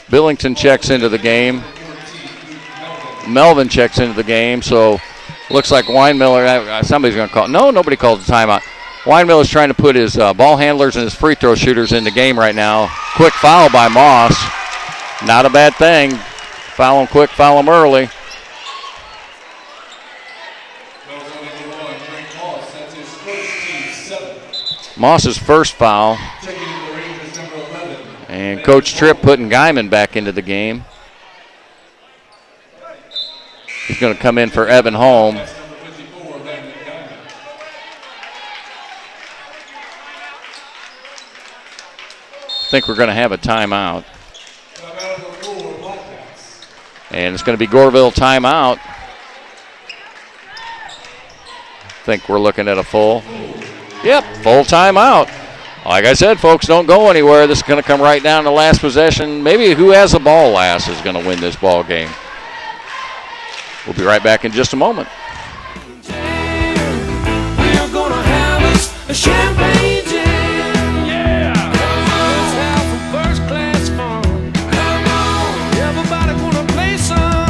Billington checks into the game. Melvin checks into the game, so looks like Weinmiller, somebody's going to call. No, nobody calls a timeout. Weinmiller's trying to put his ball handlers and his free throw shooters in the game right now. Quick foul by Moss. Not a bad thing. Foul them quick, foul them early. Moss's first foul. And Coach Tripp putting Guyman back into the game. He's going to come in for Evan Holm. I think we're going to have a timeout. And it's going to be Goreville timeout. I think we're looking at a full. Yep, full timeout. Like I said, folks, don't go anywhere. This is going to come right down to last possession. Maybe who has the ball last is going to win this ball game. We'll be right back in just a moment. We're gonna have us a champagne jam. Yeah. Let's have some first class fun. Come on. Everybody gonna play some.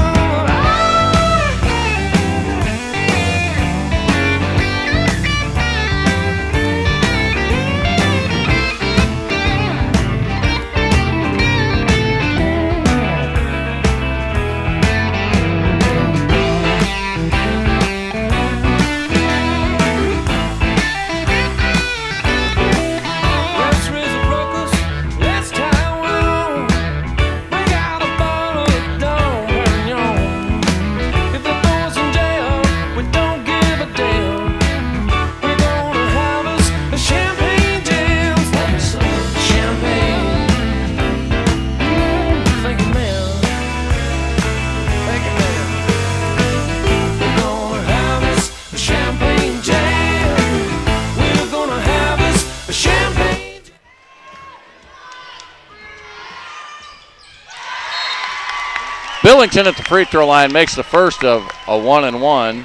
Billington at the free throw line makes the first of a 1-and-1.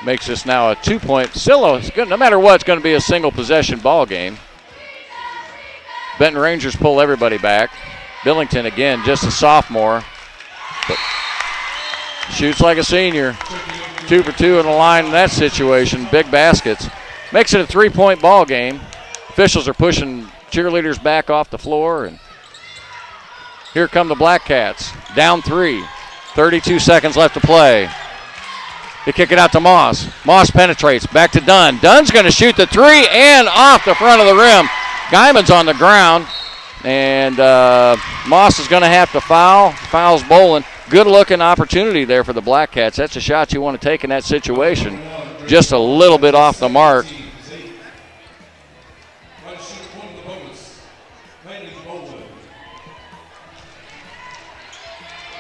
Makes this now a 2-point. Still, no matter what, it's going to be a single possession ball game. Benton Rangers pull everybody back. Billington again, just a sophomore, but shoots like a senior. 2 for 2 in the line in that situation. Big baskets. Makes it a 3-point ball game. Officials are pushing cheerleaders back off the floor, and here come the Blackcats. Down 3. 32 seconds left to play. They kick it out to Moss. Moss penetrates. Back to Dunn. Dunn's going to shoot the 3 and off the front of the rim. Guyman's on the ground. And Moss is going to have to foul. Fouls Bolin. Good looking opportunity there for the Blackcats. That's a shot you want to take in that situation. Just a little bit off the mark.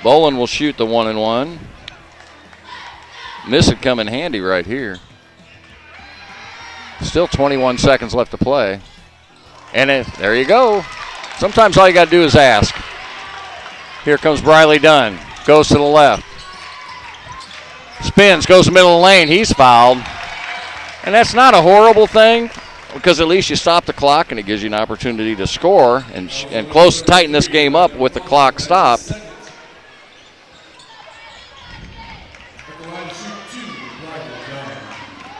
Bolin will shoot the 1-and-1. This would come in handy right here. Still 21 seconds left to play. And there you go. Sometimes all you got to do is ask. Here comes Briley Dunn. Goes to the left. Spins, goes to the middle of the lane. He's fouled. And that's not a horrible thing, because at least you stop the clock and it gives you an opportunity to score and close tighten this game up with the clock stopped.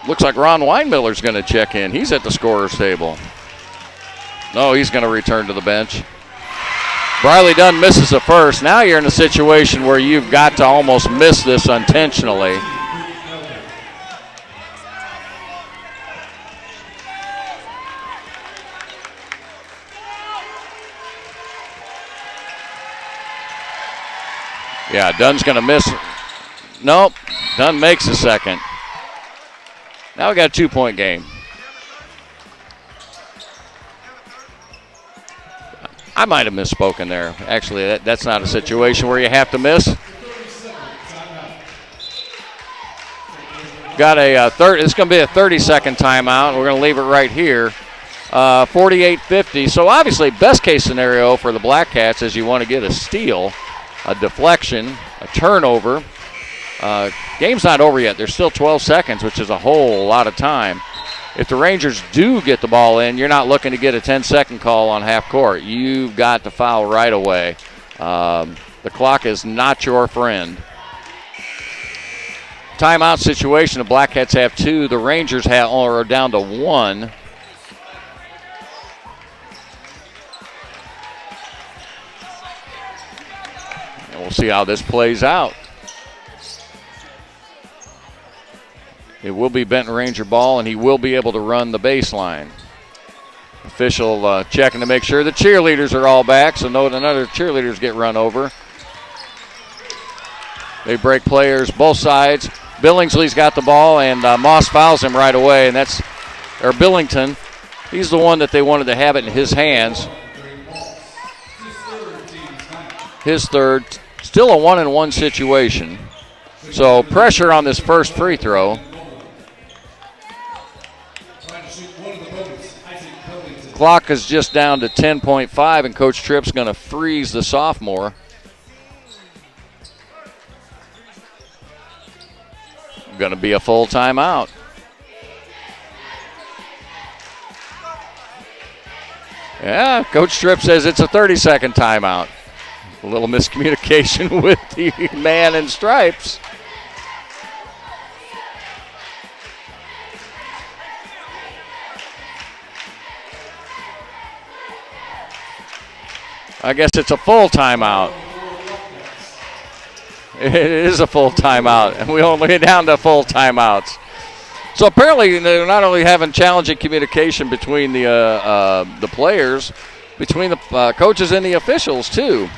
Looks like Ron Weinmiller's going to check in. He's at the scorer's table. No, he's going to return to the bench. Briley Dunn misses the first. Now you're in a situation where you've got to almost miss this intentionally. Yeah, Dunn's going to miss. Nope, Dunn makes the second. Now we got a 2-point game. I might have misspoken there. Actually, that's not a situation where you have to miss. Got a it's going to be a 30-second timeout. We're going to leave it right here. 48-50. So obviously, best case scenario for the Blackcats is you want to get a steal, a deflection, a turnover. Game's not over yet. There's still 12 seconds, which is a whole lot of time. If the Rangers do get the ball in, you're not looking to get a 10-second call on half court. You've got to foul right away. The clock is not your friend. Timeout situation, the Blackcats have 2. The Rangers are down to 1. And we'll see how this plays out. It will be Benton Ranger ball, and he will be able to run the baseline. Official checking to make sure the cheerleaders are all back, so none other cheerleaders get run over. They break players both sides. Billingsley's got the ball, and Moss fouls him right away, and that's Billington. He's the one that they wanted to have it in his hands. His third. Still a 1-and-1 situation. So pressure on this first free throw. Clock is just down to 10.5, and Coach Tripp's going to freeze the sophomore. Going to be a full timeout. Yeah, Coach Tripp says it's a 30-second timeout. A little miscommunication with the man in stripes. I guess it's a full timeout. It is a full timeout, and we only get down to full timeouts. So apparently they're not only having challenging communication between the players, between the coaches and the officials too,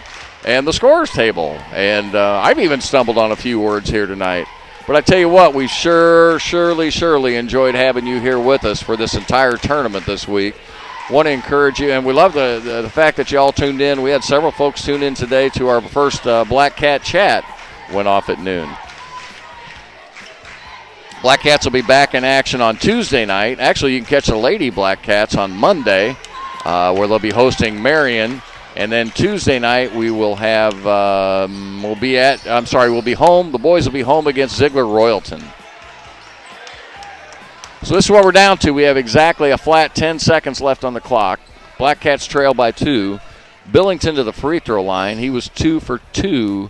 and the scorers table. And I've even stumbled on a few words here tonight. But I tell you what, we surely enjoyed having you here with us for this entire tournament this week. Want to encourage you, and we love the fact that you all tuned in. We had several folks tune in today to our first Black Cat chat. Went off at noon. Blackcats will be back in action on Tuesday night. Actually, you can catch the Lady Blackcats on Monday, where they'll be hosting Marion. And then Tuesday night we will have, we'll be home. The boys will be home against Ziegler Royalton. So this is what we're down to. We have exactly a flat 10 seconds left on the clock. Blackcats trail by 2. Billington to the free throw line. He was 2 for 2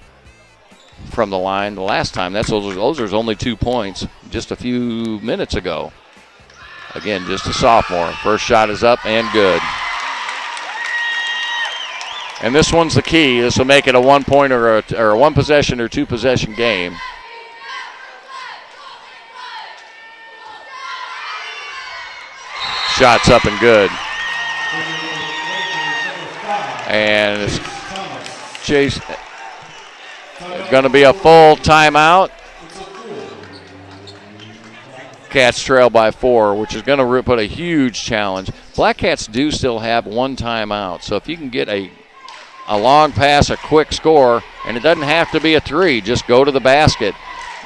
from the line the last time. Those are only 2 points just a few minutes ago. Again, just a sophomore. First shot is up and good. And this one's the key. This will make it a 1 point or a 1 possession or 2 possession game. Shots up and good. And it's Chase. Going to be a full timeout. Cats trail by 4, which is going to put a huge challenge. Blackcats do still have 1 timeout, so if you can get a long pass, a quick score, and it doesn't have to be a 3, just go to the basket.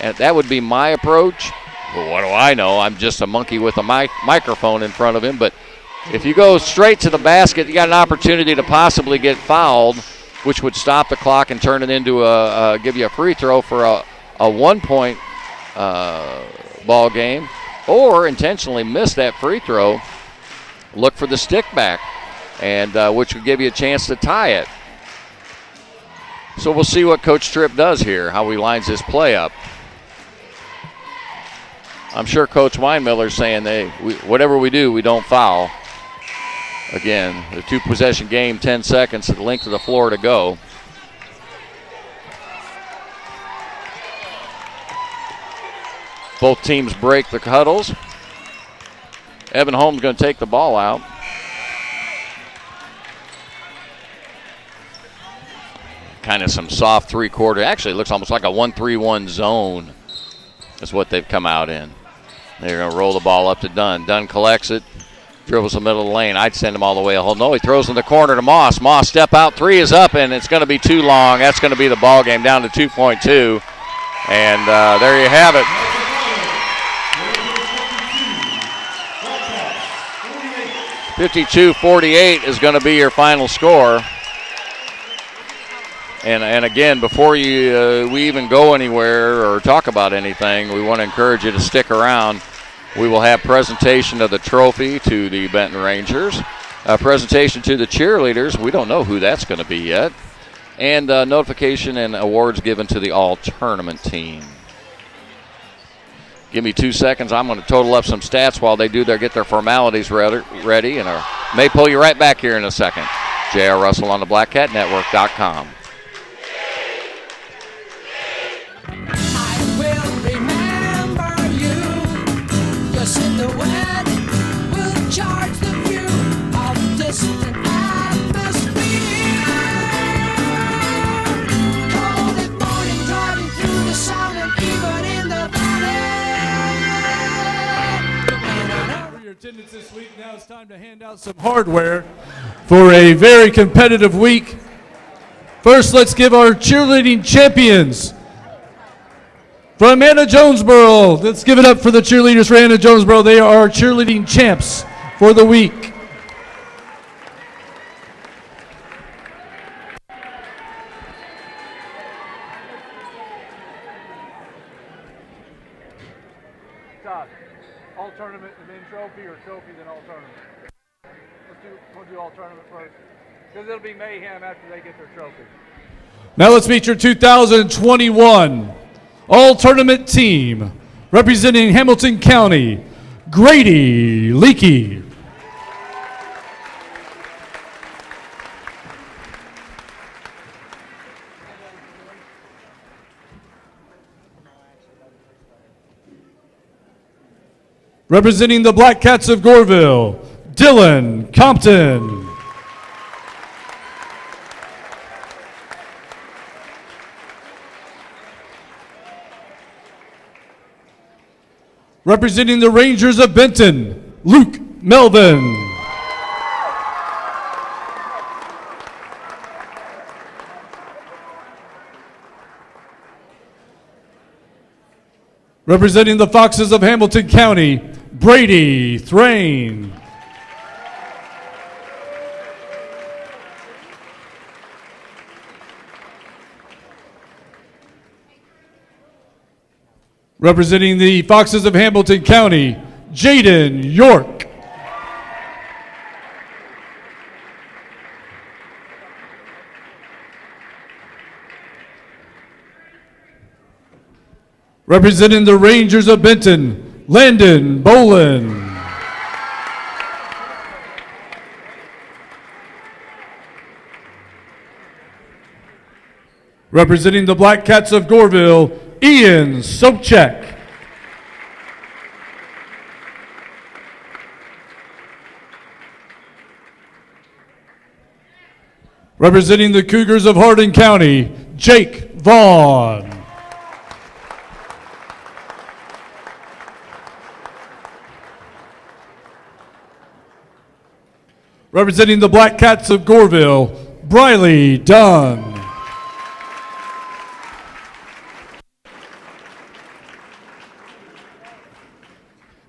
And that would be my approach. Well, what do I know? I'm just a monkey with a microphone in front of him. But if you go straight to the basket, you got an opportunity to possibly get fouled, which would stop the clock and turn it into give you a free throw for a 1 point ball game, or intentionally miss that free throw, look for the stick back, and which would give you a chance to tie it. So we'll see what Coach Tripp does here, how he lines this play up. I'm sure Coach Weinmiller's saying, whatever we do, we don't foul. Again, the 2 possession game, 10 seconds at the length of the floor to go. Both teams break the huddles. Evan Holmes going to take the ball out. Kind of some soft 3-quarter. Actually, it looks almost like a 1-3-1 zone is what they've come out in. They're going to roll the ball up to Dunn. Dunn collects it, dribbles the middle of the lane. I'd send him all the way. No, he throws in the corner to Moss. Moss step out. 3 is up, and it's going to be too long. That's going to be the ball game down to 2.2. And there you have it. (52-48) is going to be your final score. And again, before we even go anywhere or talk about anything, we want to encourage you to stick around. We will have presentation of the trophy to the Benton Rangers, a presentation to the cheerleaders. We don't know who that's going to be yet, and notification and awards given to the all-tournament team. Give me 2 seconds. I'm going to total up some stats while they get their formalities ready, and may pull you right back here in a second. J.R. Russell on the BlackCatNetwork.com. this week. Now it's time to hand out some hardware for a very competitive week. First, let's give our cheerleading champions from Anna Jonesboro. Let's give it up for the cheerleaders for Anna Jonesboro. They are our cheerleading champs for the week. Todd, all tournament and then trophy, or trophy then all tournament? We'll do all tournament first, because it'll be mayhem after they get their trophy. Now let's meet your 2021 all-tournament team. Representing Hamilton County, Grady Leakey. Representing the Blackcats of Goreville, Dylan Compton. Representing the Rangers of Benton, Luke Melvin. Representing the Foxes of Hamilton County, Brady Thrain. Representing the Foxes of Hamilton County, Jaden York. Representing the Rangers of Benton, Landon Bolin. Representing the Blackcats of Goreville, Ian Sobchak. Representing the Cougars of Hardin County, Jake Vaughn. Representing the Blackcats of Goreville, Briley Dunn.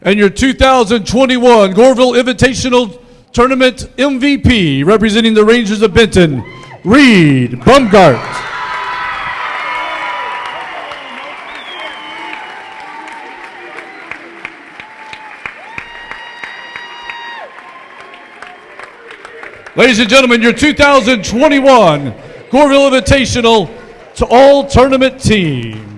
And your 2021 Goreville Invitational Tournament MVP, representing the Rangers of Benton, Reed Bumgart. Ladies and gentlemen, your 2021 Goreville Invitational to All Tournament Team.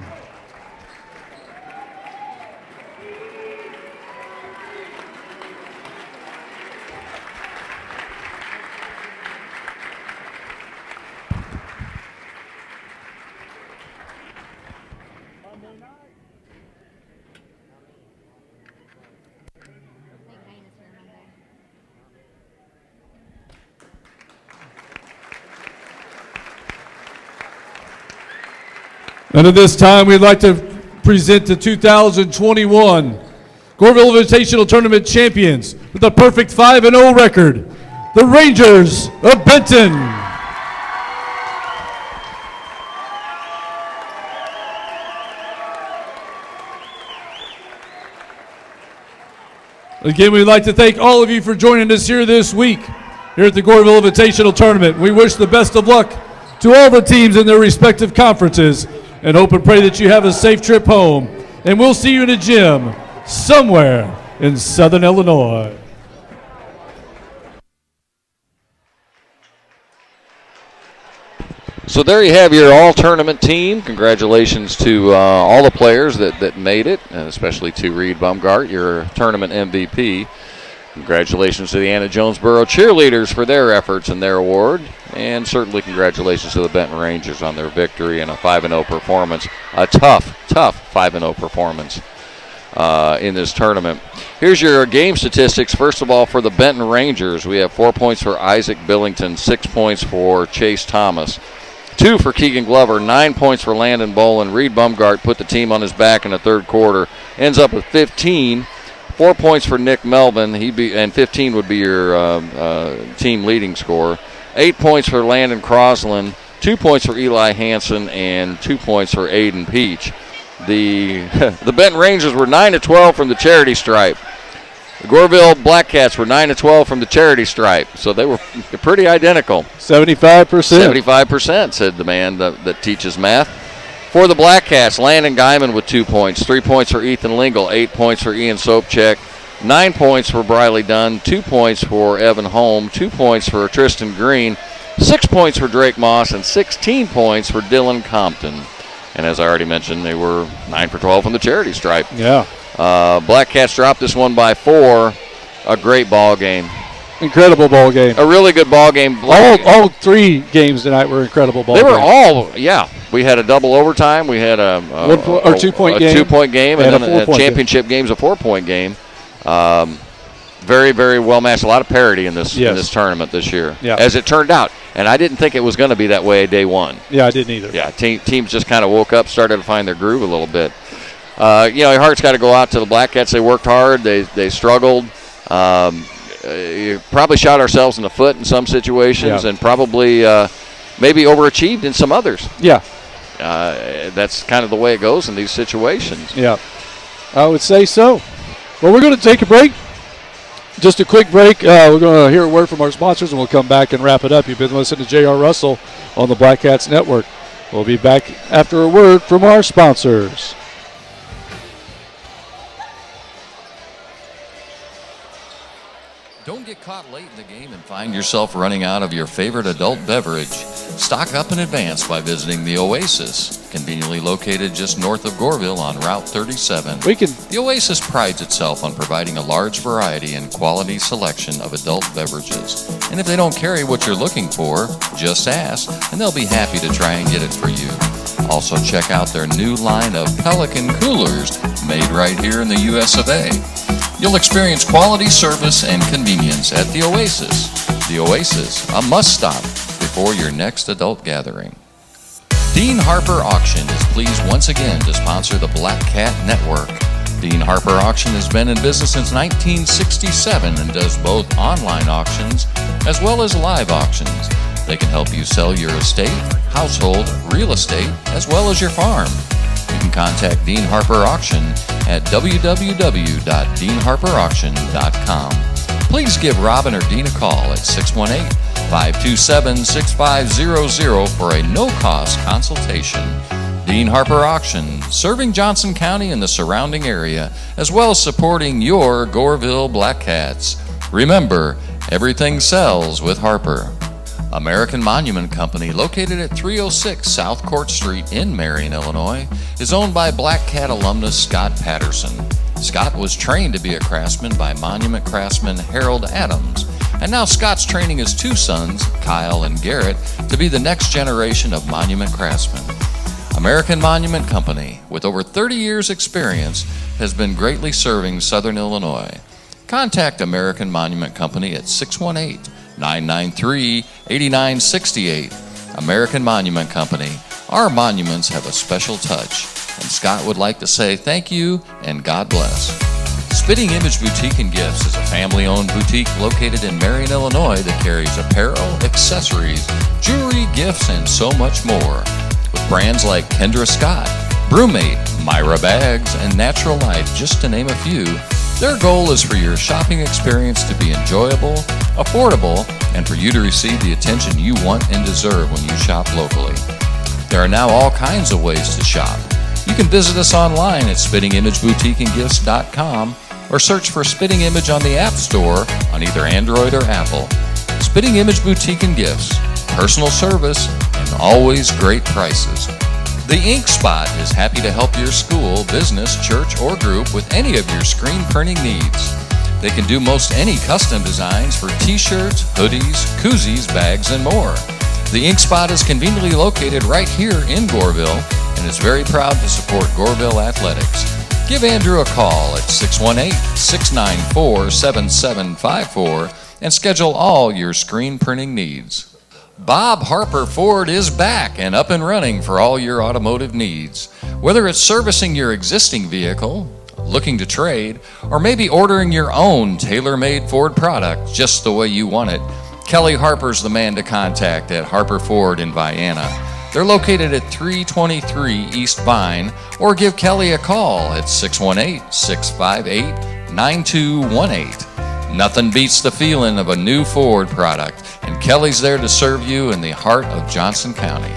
And at this time, we'd like to present the 2021 Goreville Invitational Tournament champions with a perfect 5-0 record, the Rangers of Benton. Again, we'd like to thank all of you for joining us here this week here at the Goreville Invitational Tournament. We wish the best of luck to all the teams in their respective conferences, and hope and pray that you have a safe trip home. And we'll see you in a gym somewhere in Southern Illinois. So there you have your all-tournament team. Congratulations to all the players that made it, and especially to Reed Bumgart, your tournament MVP. Congratulations to the Anna Jonesboro cheerleaders for their efforts and their award. And certainly congratulations to the Benton Rangers on their victory and a 5-0 performance. A tough 5-0 performance in this tournament. Here's your game statistics. First of all, for the Benton Rangers, we have 4 points for Isaac Billington, 6 points for Chase Thomas, 2 for Keegan Glover, 9 points for Landon Bolin. Reed Bumgart put the team on his back in the third quarter, ends up with 15 4 points for Nick Melvin. And 15 would be your team leading scorer. 8 points for Landon Crosland. 2 points for Eli Hansen and 2 points for Aiden Peach. The Benton Rangers were 9-12 from the charity stripe. The Goreville Blackcats were 9-12 from the charity stripe, so they were pretty identical. 75%. 75%, said the man that teaches math. For the Blackcats, Landon Guyman with 2 points, 3 points for Ethan Lingle, 8 points for Ian Sopchek, 9 points for Briley Dunn, 2 points for Evan Holm, 2 points for Tristan Green, 6 points for Drake Moss, and 16 points for Dylan Compton. And as I already mentioned, they were 9 for 12 from the charity stripe. Yeah. Blackcats dropped this one by 4. A great ball game. Incredible ball game. A really good ball game. All 3 games tonight were incredible ball games. They were all, yeah. We had a double overtime. We had a 2-point game. 2-point game, and then a championship game. game's a 4-point game. Very, very well matched. A lot of parity in this tournament this year, as it turned out. And I didn't think it was going to be that way day one. Yeah, I didn't either. Yeah, teams just kind of woke up, started to find their groove a little bit. Your heart's got to go out to the Blackcats. They worked hard. They struggled. Probably shot ourselves in the foot in some situations, and probably maybe overachieved in some others. Yeah. That's kind of the way it goes in these situations. Yeah, I would say so. Well, we're going to take a break. Just a quick break. We're going to hear a word from our sponsors, and we'll come back and wrap it up. You've been listening to J.R. Russell on the Blackcats Network. We'll be back after a word from our sponsors. Don't get caught late in the game and find yourself running out of your favorite adult beverage. Stock up in advance by visiting the Oasis, conveniently located just north of Goreville on Route 37. The Oasis prides itself on providing a large variety and quality selection of adult beverages. And if they don't carry what you're looking for, just ask, and they'll be happy to try and get it for you. Also check out their new line of Pelican coolers, made right here in the US of A. You'll experience quality service and convenience at the Oasis. The Oasis, a must-stop before your next adult gathering. Dean Harper Auction is pleased once again to sponsor the Black Cat Network. Dean Harper Auction has been in business since 1967 and does both online auctions as well as live auctions. They can help you sell your estate, household, real estate, as well as your farm. You can contact Dean Harper Auction at www.deanharperauction.com. Please give Robin or Dean a call at 618-527-6500 for a no-cost consultation. Dean Harper Auction, serving Johnson County and the surrounding area, as well as supporting your Goreville Blackcats. Remember, everything sells with Harper. American Monument Company, located at 306 South Court Street in Marion, Illinois, is owned by Black Cat alumnus Scott Patterson. Scott was trained to be a craftsman by monument craftsman Harold Adams, and now Scott's training his 2 sons, Kyle and Garrett, to be the next generation of monument craftsmen. American Monument Company, with over 30 years' experience, has been greatly serving Southern Illinois. Contact American Monument Company at 618-993-8968. American Monument Company. Our monuments have a special touch, and Scott would like to say thank you and God bless. Spitting Image Boutique and Gifts is a family-owned boutique located in Marion, Illinois that carries apparel, accessories, jewelry, gifts, and so much more. With brands like Kendra Scott, Brewmate, Myra Bags, and Natural Life, just to name a few, their goal is for your shopping experience to be enjoyable, affordable, and for you to receive the attention you want and deserve when you shop locally. There are now all kinds of ways to shop. You can visit us online at spittingimageboutique-and-gifts.com or search for Spitting Image on the App Store on either Android or Apple. Spitting Image Boutique and Gifts, personal service, and always great prices. The Ink Spot is happy to help your school, business, church, or group with any of your screen printing needs. They can do most any custom designs for t-shirts, hoodies, koozies, bags, and more. The Ink Spot is conveniently located right here in Goreville and is very proud to support Goreville Athletics. Give Andrew a call at 618-694-7754 and schedule all your screen printing needs. Bob Harper Ford is back and up and running for all your automotive needs. Whether it's servicing your existing vehicle, looking to trade, or maybe ordering your own tailor-made Ford product just the way you want it, Kelly Harper's the man to contact at Harper Ford in Vienna. They're located at 323 East Vine, or give Kelly a call at 618-658-9218. Nothing beats the feeling of a new Ford product, and Kelly's there to serve you in the heart of Johnson County.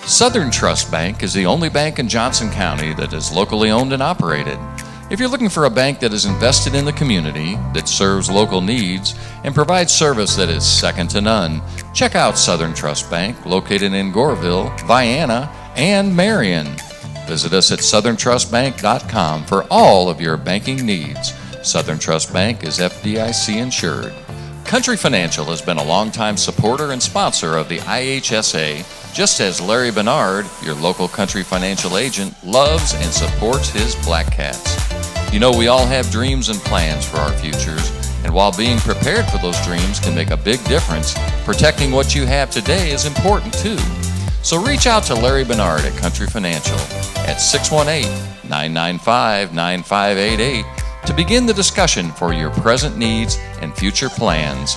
Southern Trust Bank is the only bank in Johnson County that is locally owned and operated. If you're looking for a bank that is invested in the community, that serves local needs, and provides service that is second to none, check out Southern Trust Bank, located in Goreville, Vienna, and Marion. Visit us at southerntrustbank.com for all of your banking needs. Southern Trust Bank is FDIC insured. Country Financial has been a longtime supporter and sponsor of the IHSA, just as Larry Bernard, your local Country Financial agent, loves and supports his Blackcats. You know, we all have dreams and plans for our futures, and while being prepared for those dreams can make a big difference, protecting what you have today is important too. So reach out to Larry Bernard at Country Financial at 618-995-9588 to begin the discussion for your present needs and future plans.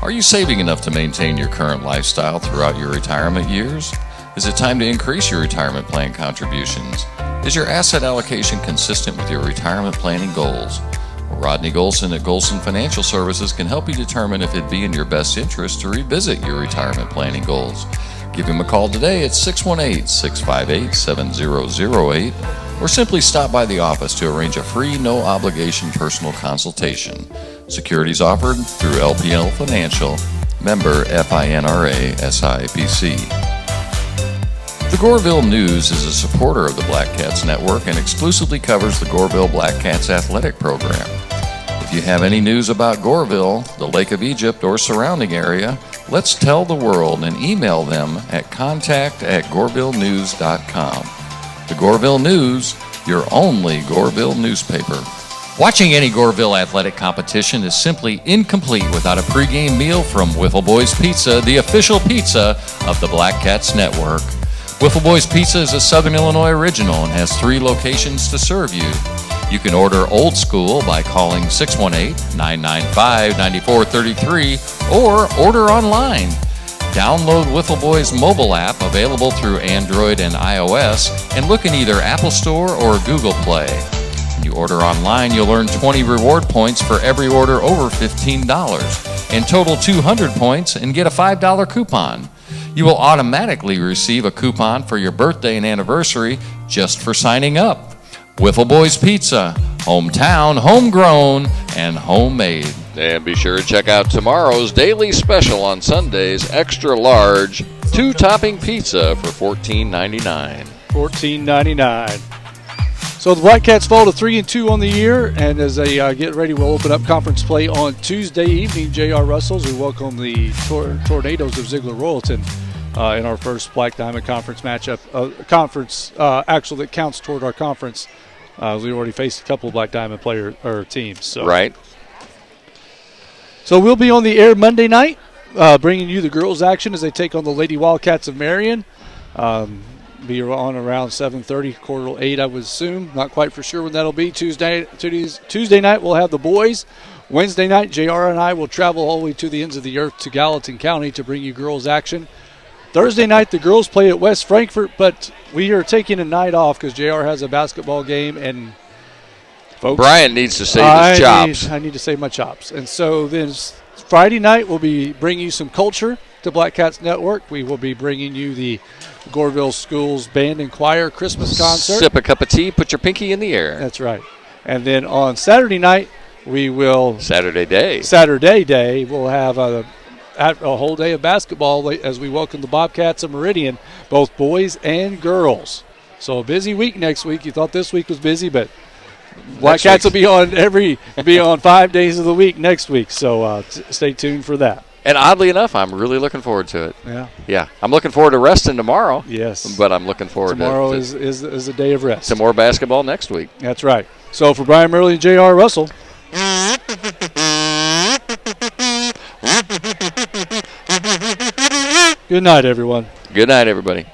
Are you saving enough to maintain your current lifestyle throughout your retirement years? Is it time to increase your retirement plan contributions? Is your asset allocation consistent with your retirement planning goals? Well, Rodney Golson at Golson Financial Services can help you determine if it'd be in your best interest to revisit your retirement planning goals. Give him a call today at 618-658-7008 or simply stop by the office to arrange a free, no-obligation personal consultation. Securities offered through LPL Financial, member FINRA SIPC. The Goreville News is a supporter of the Blackcats Network and exclusively covers the Goreville Blackcats athletic program. If you have any news about Goreville, the Lake of Egypt, or surrounding area, let's tell the world and email them at contact@gorevillenews.com. The Goreville News, your only Goreville newspaper. Watching any Goreville athletic competition is simply incomplete without a pregame meal from Wiffle Boys Pizza, the official pizza of the Blackcats Network. Wiffle Boys Pizza is a Southern Illinois original and has 3 locations to serve you. You can order old school by calling 618-995-9433 or order online. Download Wiffle Boys mobile app available through Android and iOS and look in either Apple Store or Google Play. When you order online, you'll earn 20 reward points for every order over $15 and total 200 points and get a $5 coupon. You will automatically receive a coupon for your birthday and anniversary just for signing up. Wiffle Boys Pizza, hometown, homegrown, and homemade. And be sure to check out tomorrow's daily special on Sundays, extra large, 2-topping pizza for $14.99. $14.99. So the Blackcats fall to 3-2 on the year, and as they get ready, we'll open up conference play on Tuesday evening. J.R. Russells, we welcome the Tornadoes of Ziegler Royalton in our first Black Diamond Conference matchup. Actual that counts toward our conference. We already faced a couple of Black Diamond teams. So. Right. So we'll be on the air Monday night, bringing you the girls' action as they take on the Lady Wildcats of Marion. Be on around 7:30, 7:45, I would assume. Not quite for sure when that'll be. Tuesday night we'll have the boys. Wednesday night, JR and I will travel all the way to the ends of the earth to Gallatin County to bring you girls' action. Thursday night, the girls play at West Frankfort, but we are taking a night off because JR has a basketball game, and folks, Brian needs to save his chops. I need to save my chops. And so then Friday night, we'll be bringing you some culture to Blackcats Network. We will be bringing you the Goreville Schools Band and Choir Christmas concert. Sip a cup of tea, put your pinky in the air. That's right. And then on Saturday night, we will... Saturday day, we'll have a whole day of basketball as we welcome the Bobcats of Meridian, both boys and girls. So a busy week next week. You thought this week was busy, but Blackcats will be on 5 days of the week next week. So stay tuned for that. And oddly enough, I'm really looking forward to it. Yeah. Yeah. I'm looking forward to resting tomorrow. Yes. But I'm looking forward tomorrow is a day of rest. To more basketball next week. That's right. So for Brian Murley and J.R. Russell. Good night, everyone. Good night, everybody.